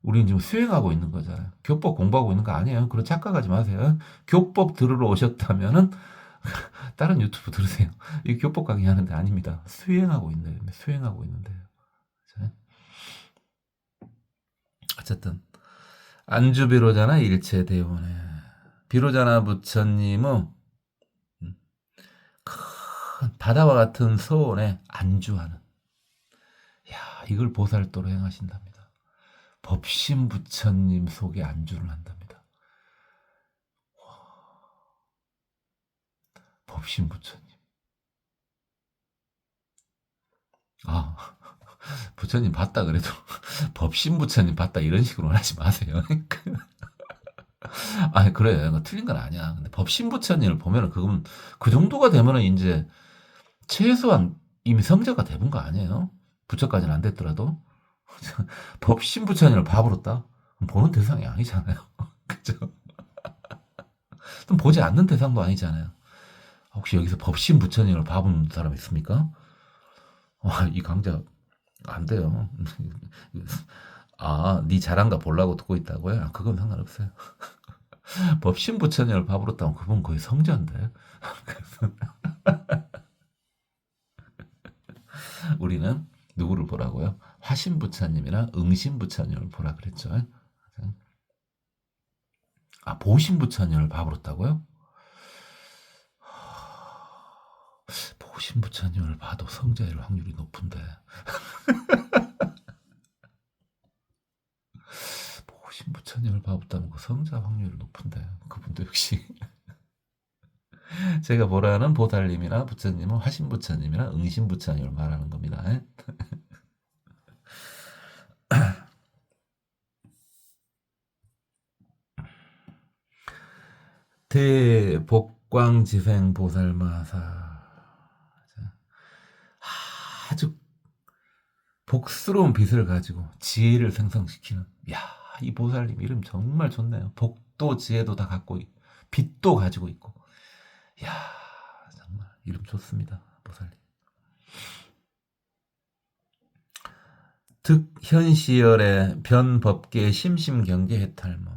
우리는 지금 수행하고 있는 거잖아요. 교법 공부하고 있는 거 아니에요. 그런 착각하지 마세요. 교법 들으러 오셨다면은 다른 유튜브 들으세요. 이 교법 강의 하는데 아닙니다. 수행하고 있는데, 수행하고 있는데요. 어쨌든 안주비로자나 일체대원에 비로자나 부처님은 큰 바다와 같은 소원에 안주하는, 야, 이걸 보살도로 행하신답니다. 법신 부처님 속에 안주를 한답니다. 법신 부처님. 아, 부처님 봤다 그래도 법신 부처님 봤다 이런 식으로 하지 마세요. 아니 그래, 틀린 건 아니야. 근데 법신 부처님을 보면은 그건 그 정도가 되면은 이제 최소한 이미 성자가 돼본 거 아니에요? 부처까지는 안 됐더라도 법신 부처님을 봐버렸다? 보는 대상이 아니잖아요. 그죠? 좀 보지 않는 대상도 아니잖아요. 혹시 여기서 법신 부처님을 봐본 사람 있습니까? 이 강좌 안 돼요. 아, 네 잘한가 보려고 듣고 있다고요? 그건 상관없어요. 법신 부처님을 봐버렸다면 그분 거의 성자인데. 우리는 누구를 보라고요? 화신 부처님이나 응신 부처님을 보라 그랬죠. 아, 보신 부처님을 봐버렸다고요? 보신 부처님을 봐도 성자일 확률이 높은데. 보신 부처님을 봐봤다면 그 성자 확률이 높은데. 그분도 역시 제가 보라는 보살님이나 부처님은 화신 부처님이나 응신 부처님을 말하는 겁니다. 대복광지생 보살마사. 아주 복스러운 빛을 가지고 지혜를 생성시키는, 야, 이 보살님 이름 정말 좋네요. 복도 지혜도 다 갖고 빛도 가지고 있고, 야, 정말 이름 좋습니다. 보살님. 득현시열의 변법계 심심경계 해탈모.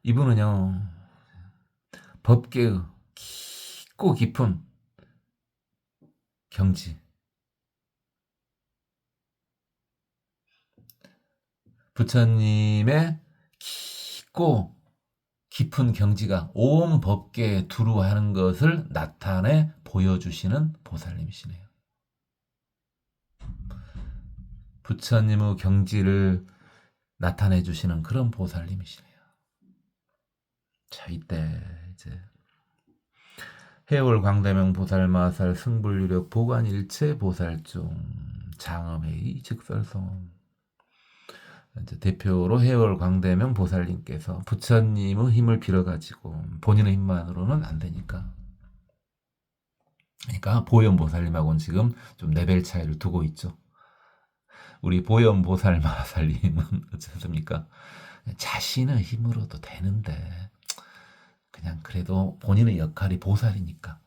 이분은요, 법계의 깊고 깊은 경지, 부처님의 깊고 깊은 경지가 온 법계에 두루하는 것을 나타내 보여주시는 보살님이시네요. 부처님의 경지를 나타내 주시는 그런 보살님이시네요. 자, 이때 이제 해월 광대명 보살마살 승불유력 보관일체 보살중 장엄회의 즉설성. 이제 대표로 해월 광대명 보살님께서 부처님의 힘을 빌어가지고 본인의 힘만으로는 안 되니까, 그러니까 보현 보살님하고는 지금 좀 레벨 차이를 두고 있죠. 우리 보현 보살마살님은 어떻습니까? 자신의 힘으로도 되는데 그냥 그래도 본인의 역할이 보살이니까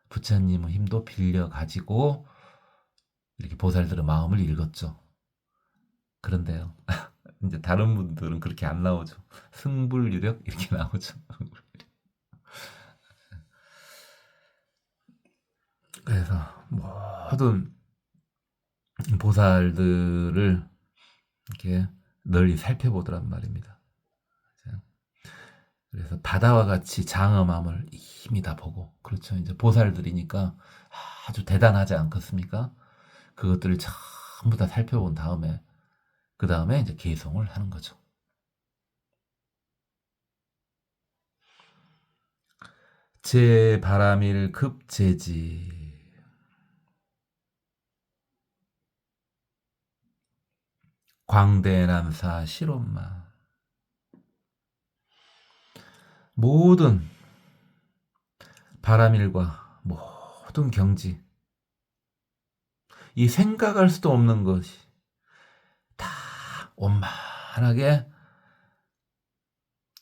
부처님의 힘도 빌려가지고 이렇게 보살들의 마음을 읽었죠. 그런데요, 이제 다른 분들은 그렇게 안 나오죠. 승불유력 이렇게 나오죠. 그래서 모든 보살들을 이렇게 널리 살펴보더란 말입니다. 그래서 바다와 같이 장엄함을 이미 다 보고, 그렇죠. 이제 보살들이니까 아주 대단하지 않겠습니까? 그것들을 전부 다 살펴본 다음에, 그 다음에 이제 개송을 하는 거죠. 제 바람일 급제지. 광대남사 실온만. 모든 바람일과 모든 경지, 이 생각할 수도 없는 것이 다 원만하게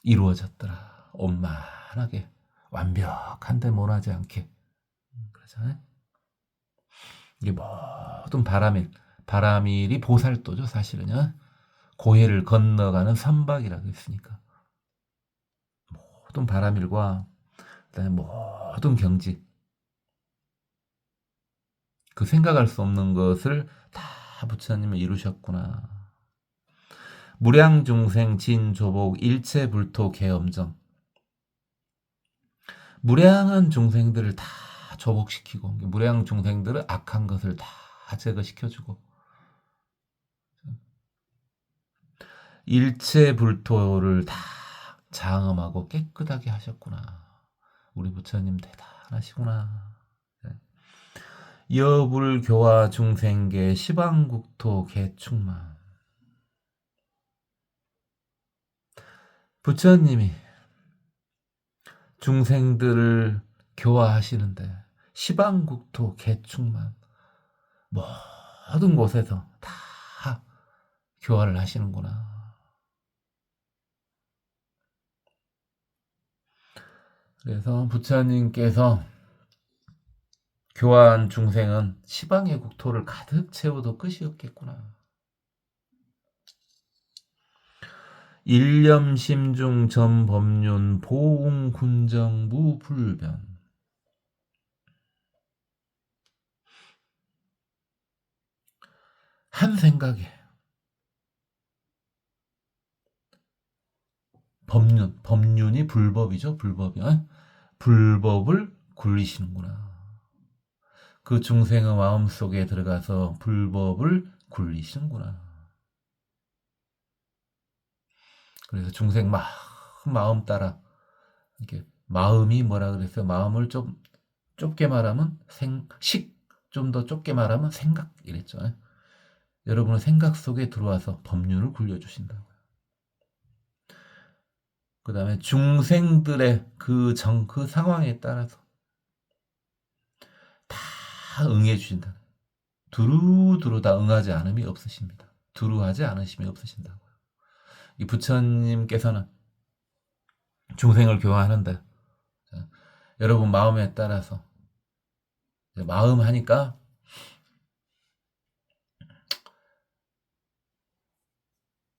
이루어졌더라. 원만하게, 완벽한데 못하지 않게. 그러잖아요. 이게 모든 바람일이 보살도죠, 사실은요. 고해를 건너가는 선박이라고 했으니까. 모든 바람일과 그다음에 모든 경지, 그 생각할 수 없는 것을 다 부처님이 이루셨구나. 무량중생 진조복 일체불토 개엄정. 무량한 중생들을 다 조복시키고, 무량 중생들은 악한 것을 다 제거시켜주고, 일체불토를 다 장엄하고 깨끗하게 하셨구나. 우리 부처님 대단하시구나. 여불교화 중생계 시방국토 개충만. 부처님이 중생들을 교화하시는데 시방국토 개충만, 모든 곳에서 다 교화를 하시는구나. 그래서 부처님께서 교화한 중생은 시방의 국토를 가득 채워도 끝이 없겠구나. 일념심중 전법륜 보웅군정 무불변. 한 생각에 법륜이 불법이죠. 불법이. 불법을 굴리시는구나. 그 중생의 마음속에 들어가서 불법을 굴리시는구나. 그래서 중생 마음 따라, 이렇게 마음이 뭐라 그랬어요? 마음을 좀 좁게 말하면 좀 더 좁게 말하면 생각 이랬죠. 여러분의 생각 속에 들어와서 법륜을 굴려주신다고요. 그 다음에 중생들의 그 상황에 따라서 다 응해 주신다. 두루두루 다 응하지 않음이 없으십니다. 두루하지 않으심이 없으신다고요. 이 부처님께서는 중생을 교화하는데, 여러분 마음에 따라서, 마음 하니까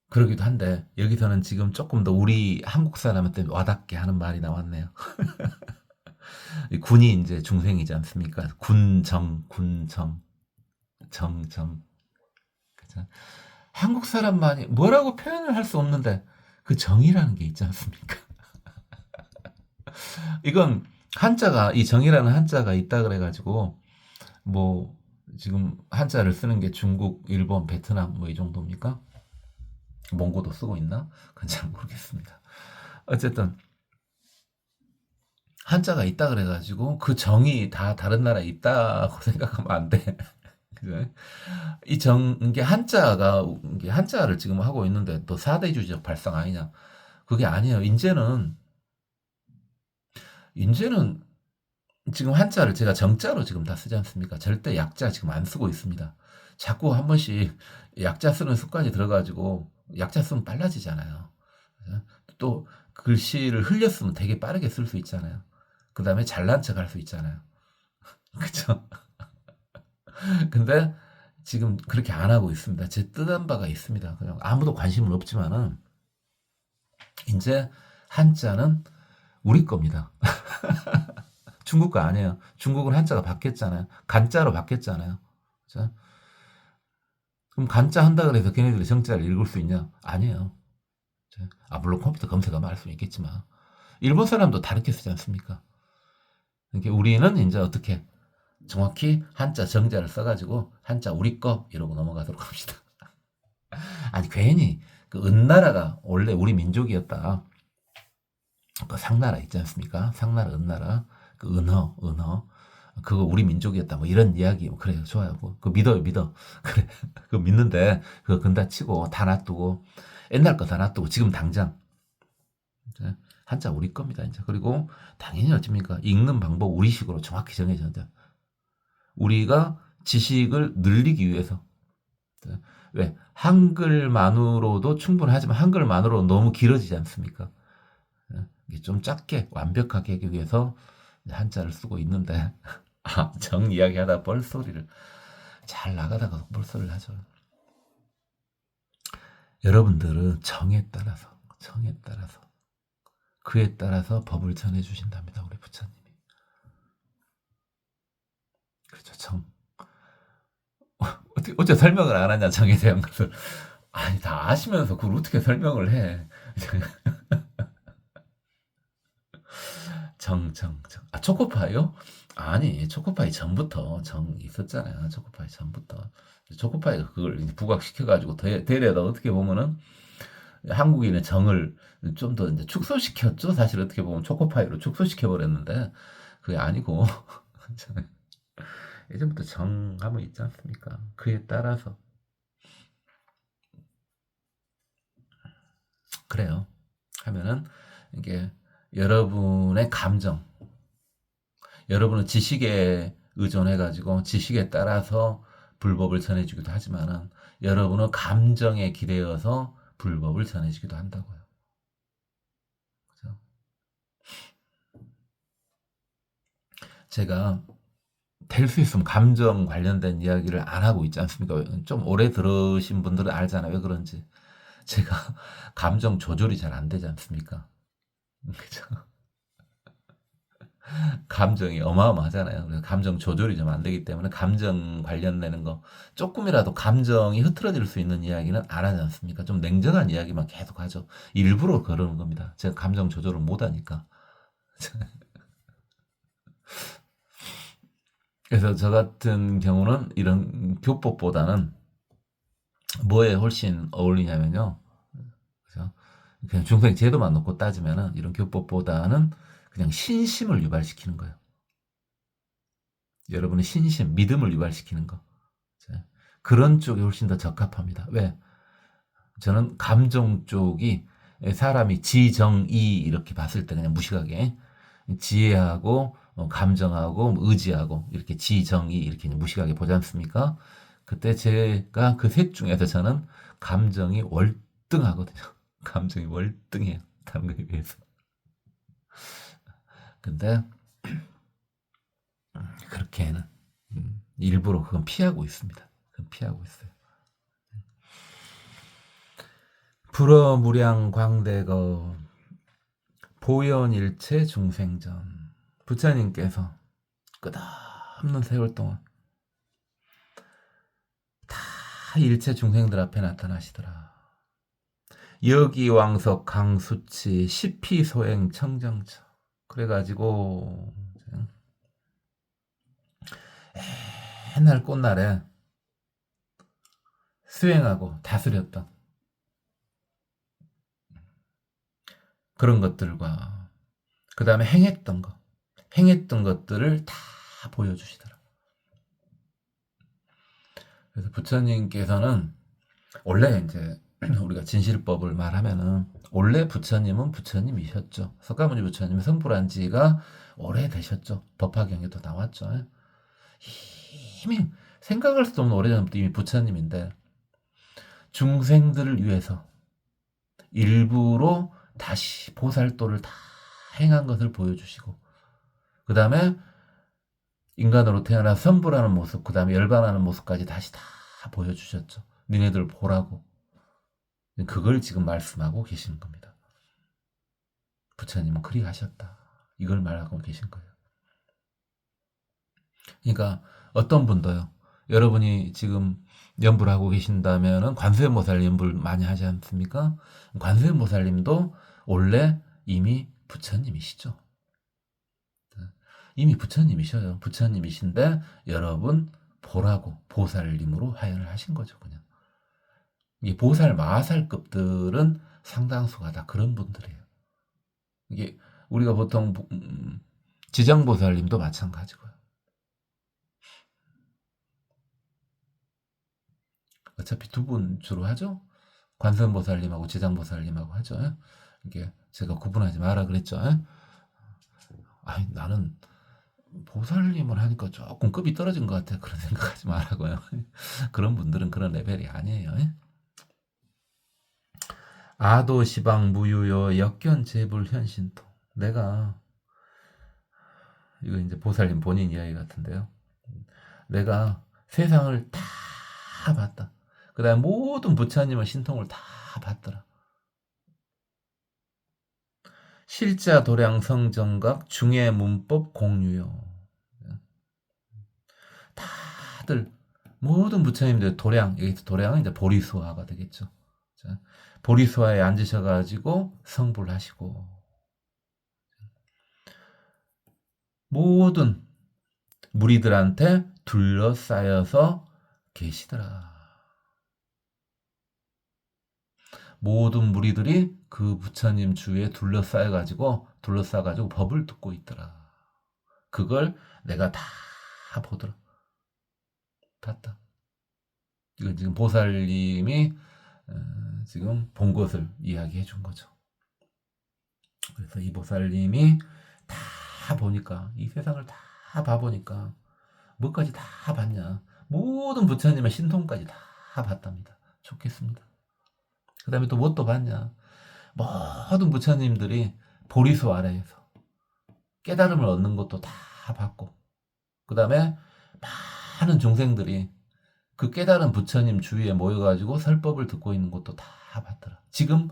그러기도 한데, 여기서는 지금 조금 더 우리 한국 사람한테 와닿게 하는 말이 나왔네요. 군이 이제 중생이지 않습니까? 군정. 그죠? 한국 사람만이 뭐라고 표현을 할 수 없는데 그 정이라는 게 있지 않습니까? 이건 한자가, 이 정이라는 한자가 있다 그래가지고 뭐 지금 한자를 쓰는 게 중국, 일본, 베트남 뭐 이 정도입니까? 몽고도 쓰고 있나? 그건 잘 모르겠습니다. 어쨌든 한자가 있다 그래가지고 그 정이 다 다른 나라에 있다고 생각하면 안 돼. 그죠? 이게 한자를 지금 하고 있는데 또 사대주의적 발상 아니냐? 그게 아니에요. 인제는 지금 한자를 제가 정자로 지금 다 쓰지 않습니까? 절대 약자 지금 안 쓰고 있습니다. 자꾸 한 번씩 약자 쓰는 습관이 들어가지고 약자 쓰면 빨라지잖아요. 또 글씨를 흘렸으면 되게 빠르게 쓸 수 있잖아요. 그 다음에 잘난 척 할 수 있잖아요. 그쵸? 근데 지금 그렇게 안 하고 있습니다. 제 뜻한 바가 있습니다. 그냥 아무도 관심은 없지만은 이제 한자는 우리 겁니다. 중국 거 아니에요. 중국은 한자가 바뀌었잖아요. 간자로 바뀌었잖아요. 그죠? 그럼 간자 한다 그래서 걔네들이 정자를 읽을 수 있냐? 아니에요. 물론 컴퓨터 검색하면 알 수는 있겠지만 일본 사람도 다르게 쓰지 않습니까? 그러니까 우리는 이제 어떻게 정확히 한자 정자를 써가지고 한자 우리 거 이러고 넘어가도록 합시다. 아니 괜히 그 은나라가 원래 우리 민족이었다. 그 상나라 있지 않습니까? 상나라, 은나라, 그 은허. 그거 우리 민족이었다. 뭐 이런 이야기. 뭐 그래요. 좋아요. 뭐, 그 믿어요. 그래. 그거 믿는데, 그거 근다 치고, 다 놔두고, 옛날 거 다 놔두고, 지금 당장. 이제 한자 우리 겁니다. 이제. 그리고 당연히 어찌입니까? 읽는 방법 우리식으로 정확히 정해졌는데, 우리가 지식을 늘리기 위해서. 왜? 한글만으로도 충분하지만 한글만으로 너무 길어지지 않습니까? 이게 좀 작게 완벽하게 하기 위해서 한자를 쓰고 있는데 정 이야기하다 뻘소리를 잘 나가다가 뻘소리를 하죠. 여러분들은 정에 따라서 그에 따라서 법을 전해주신답니다. 우리 부처님이. 그렇죠. 정. 어째 설명을 안 하냐, 정에 대한 것을. 아니, 다 아시면서 그걸 어떻게 설명을 해. 정. 아, 초코파이요? 아니, 초코파이 전부터 정 있었잖아요. 초코파이 전부터. 초코파이가 그걸 부각시켜가지고 데려다 어떻게 보면은 한국인의 정을 좀 더 이제 축소시켰죠. 사실 어떻게 보면 초코파이로 축소시켜버렸는데 그게 아니고 예전부터 정하면 있지 않습니까? 그에 따라서 그래요. 하면은 이게 여러분의 감정, 여러분은 지식에 의존해가지고 지식에 따라서 불법을 전해주기도 하지만은 여러분은 감정에 기대어서 불법을 전해주기도 한다고요. 그죠? 제가 될 수 있으면 감정 관련된 이야기를 안 하고 있지 않습니까? 좀 오래 들으신 분들은 알잖아요. 왜 그런지. 제가 감정 조절이 잘 안 되지 않습니까? 그죠? 감정이 어마어마하잖아요. 그래서 감정 조절이 좀 안 되기 때문에 감정 관련되는 거 조금이라도 감정이 흐트러질 수 있는 이야기는 안 하지 않습니까? 좀 냉정한 이야기만 계속 하죠. 일부러 그러는 겁니다. 제가 감정 조절을 못 하니까. 그래서 저 같은 경우는 이런 교법보다는 뭐에 훨씬 어울리냐면요. 그죠? 그냥 중생 제도만 놓고 따지면은 이런 교법보다는 그냥 신심을 유발시키는 거예요. 여러분의 신심, 믿음을 유발시키는 거. 그런 쪽이 훨씬 더 적합합니다. 왜? 저는 감정 쪽이 사람이 지정이 이렇게 봤을 때 그냥 무식하게 지혜하고 감정하고 의지하고 이렇게 지정이 이렇게 무식하게 보지 않습니까? 그때 제가 그 셋 중에서 저는 감정이 월등하거든요. 감정이 월등해요. 다른 거에 비해서. 근데 그렇게는 일부러 그건 피하고 있습니다. 그건 피하고 있어요. 불어무량 광대거 보현일체 중생전. 부처님께서 끝없는 세월 동안 다 일체 중생들 앞에 나타나시더라. 여기왕석 강수치 시피소행 청정처. 그래가지고 맨날 꽃날에 수행하고 다스렸던 그런 것들과 그 다음에 행했던 것들을 다 보여주시더라. 그래서 부처님께서는 원래 이제 우리가 진실법을 말하면은 원래 부처님은 부처님이셨죠. 석가모니 부처님이 성불한 지가 오래되셨죠. 법화경에도 나왔죠. 이미 생각할 수도 없는 오래전부터 이미 부처님인데 중생들을 위해서 일부러 다시 보살도를 다 행한 것을 보여주시고 그 다음에 인간으로 태어나 선불하는 모습 그 다음에 열반하는 모습까지 다시 다 보여주셨죠. 니네들 보라고. 그걸 지금 말씀하고 계시는 겁니다. 부처님은 그리 하셨다. 이걸 말하고 계신 거예요. 그러니까 어떤 분도요. 여러분이 지금 연불 하고 계신다면은 관세음보살 연불 많이 하지 않습니까? 관세음보살님도 원래 이미 부처님이시죠. 이미 부처님이셔요. 부처님이신데 여러분 보라고 보살님으로 하연을 하신 거죠. 그냥 이 보살 마살급들은 상당수가 다 그런 분들이에요. 이게 우리가 보통 지정보살님도 마찬가지고요. 어차피 두 분 주로 하죠. 관세음보살님하고 지장보살님하고 하죠. 이게 제가 구분하지 마라 그랬죠. 아니 나는 보살님을 하니까 조금 급이 떨어진 것 같아. 그런 생각하지 말라고요. 그런 분들은 그런 레벨이 아니에요. 아도 시방 무유요 역견 재불 현신통. 내가 이거 이제 보살님 본인 이야기 같은데요. 내가 세상을 다 봤다. 그다음에 모든 부처님의 신통을 다 봤더라. 실자 도량 성정각 중해 문법 공유요. 다들 모든 부처님들 도량, 여기서 도량은 이제 보리수화가 되겠죠. 자, 보리수화에 앉으셔가지고 성불 하시고 모든 무리들한테 둘러싸여서 계시더라. 모든 무리들이 그 부처님 주위에 둘러싸가지고 법을 듣고 있더라. 그걸 내가 다 보더라. 봤다. 이건 지금 보살님이 지금 본 것을 이야기해 준 거죠. 그래서 이 보살님이 다 보니까, 이 세상을 다 봐보니까 뭐까지 다 봤냐. 모든 부처님의 신통까지 다 봤답니다. 좋겠습니다. 그 다음에 또 뭐 또 봤냐. 모든 부처님들이 보리수 아래에서 깨달음을 얻는 것도 다 봤고, 그 다음에 많은 중생들이 그 깨달은 부처님 주위에 모여가지고 설법을 듣고 있는 것도 다 봤더라. 지금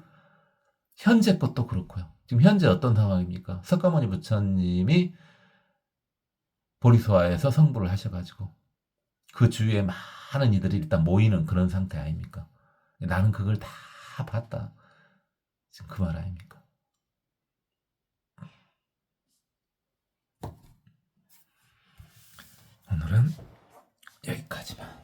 현재 것도 그렇고요. 지금 현재 어떤 상황입니까? 석가모니 부처님이 보리수화에서 성불을 하셔가지고 그 주위에 많은 이들이 일단 모이는 그런 상태 아닙니까? 나는 그걸 다 봤다. 지금 그 말 아닙니까? 오늘은 여기까지만.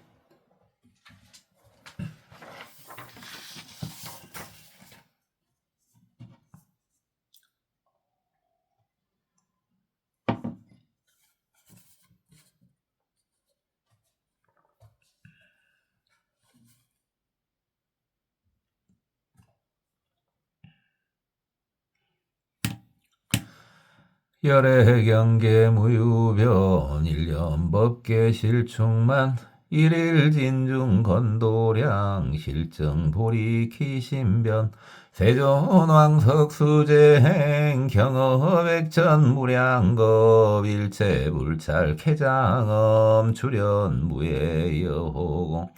열애경계 무유변 일념법계 실충만 일일 진중 건도량 실정보리 기신변 세존왕석수재행 경어백전 무량겁 일체불찰 개장엄 출현무예여호공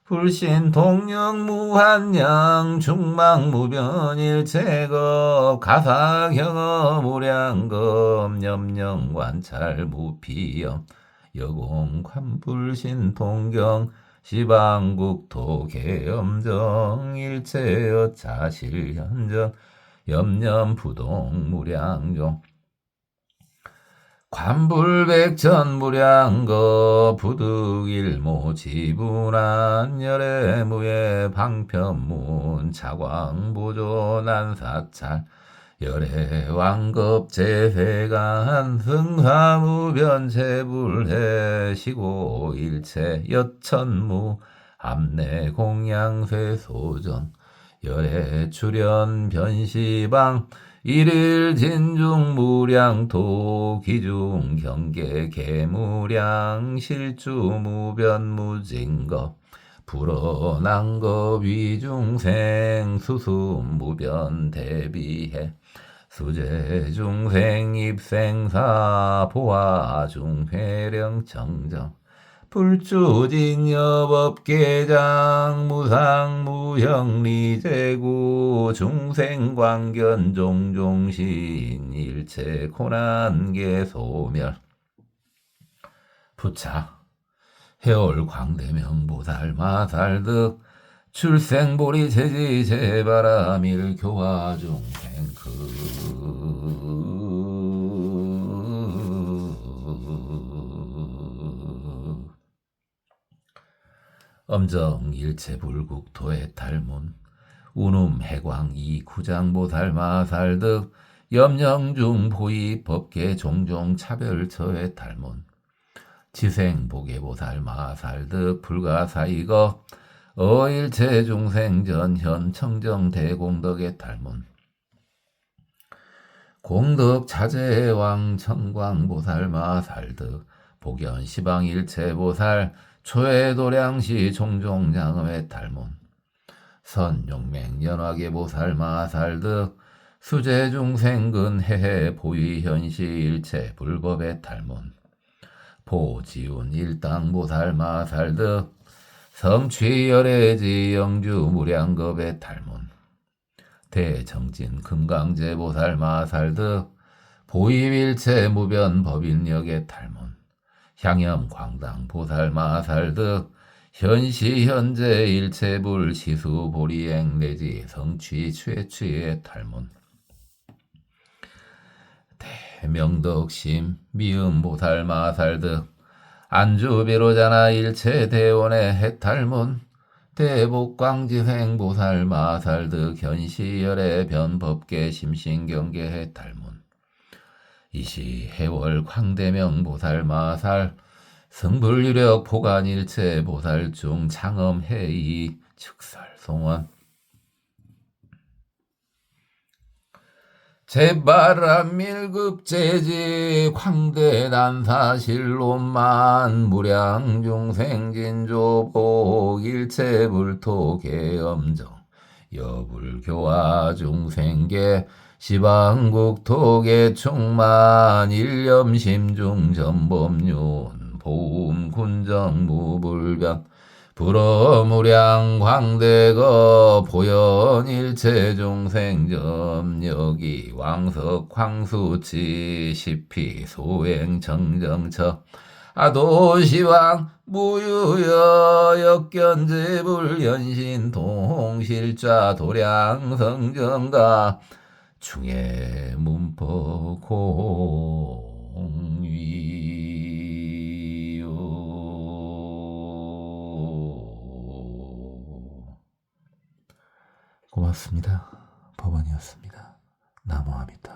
불신 동령 무한양 중망무변 일체겁 가사경어 무량겁 염령 관찰 무피염 여공 관불신 동경 시방국토 계엄정 일체여 자실현전 염념 부동 무량종 관불백전 무량거 부득일모 지분한 열애무예 방편문 차광보조 난사찰 열애왕급 제세간 승사무변 제불해 시고 일체 여천무 암내 공양세 소전 열애출현 변시방 일일 진중 무량토 기중 경계 개무량 실주 무변 무진거 불어난거 위중생 수수 무변 대비해 수제중생 입생사 보화중회령 정정 불주진여법계장 무상무형리제구 중생광견 종종신 일체 고난계소멸 부차 해올 광대명 보살 마살득 출생보리 제지 제바라밀 교화중생그 엄정 일체불국토의 탈문 운음 해광 이구장보살 마살득 염령중 보이 법계 종종 차별처에 탈문 지생보계보살 마살득 불가사이거 어일체 중생 전현 청정 대공덕의 탈문 공덕 차제왕 청광보살 마살득 복연 시방일체보살 초해도량시 종종장엄의 탈문 선용맹 연화계보살 마살득 수제중생근 해해 보위현시 일체 불법의 탈문 보지운 일당보살 마살득 성취열애지 영주 무량겁의 탈문 대정진 금강제보살 마살득 보입일체 무변 법인력의 탈문 향염 광당 보살 마살득 현시 현재 일체불 시수 보리행 내지 성취 최취의 탈문 대명덕심 미음 보살 마살득 안주비로자나 일체 대원의 해탈문 대복광지생 보살 마살득 현시열의 변법계 심신경계 해탈문 이시 해월 광대명 보살 마살 승불유력 포간일체 보살중 창엄해이 즉살송원 제바람 밀급제지 광대난사실론만 무량중생진조복 일체불토계엄정 여불교화 중생계 시방국토계 충만 일념심중전법륜 보음군정무불변 불어무량 광대거 보현일체중생점여기 왕석황수치 시피 소행정정처 아도시왕 무유여 역견제불연신 동실좌 도량성정가 중해문법 공위요. 고맙습니다. 법원이었습니다. 나무아미타.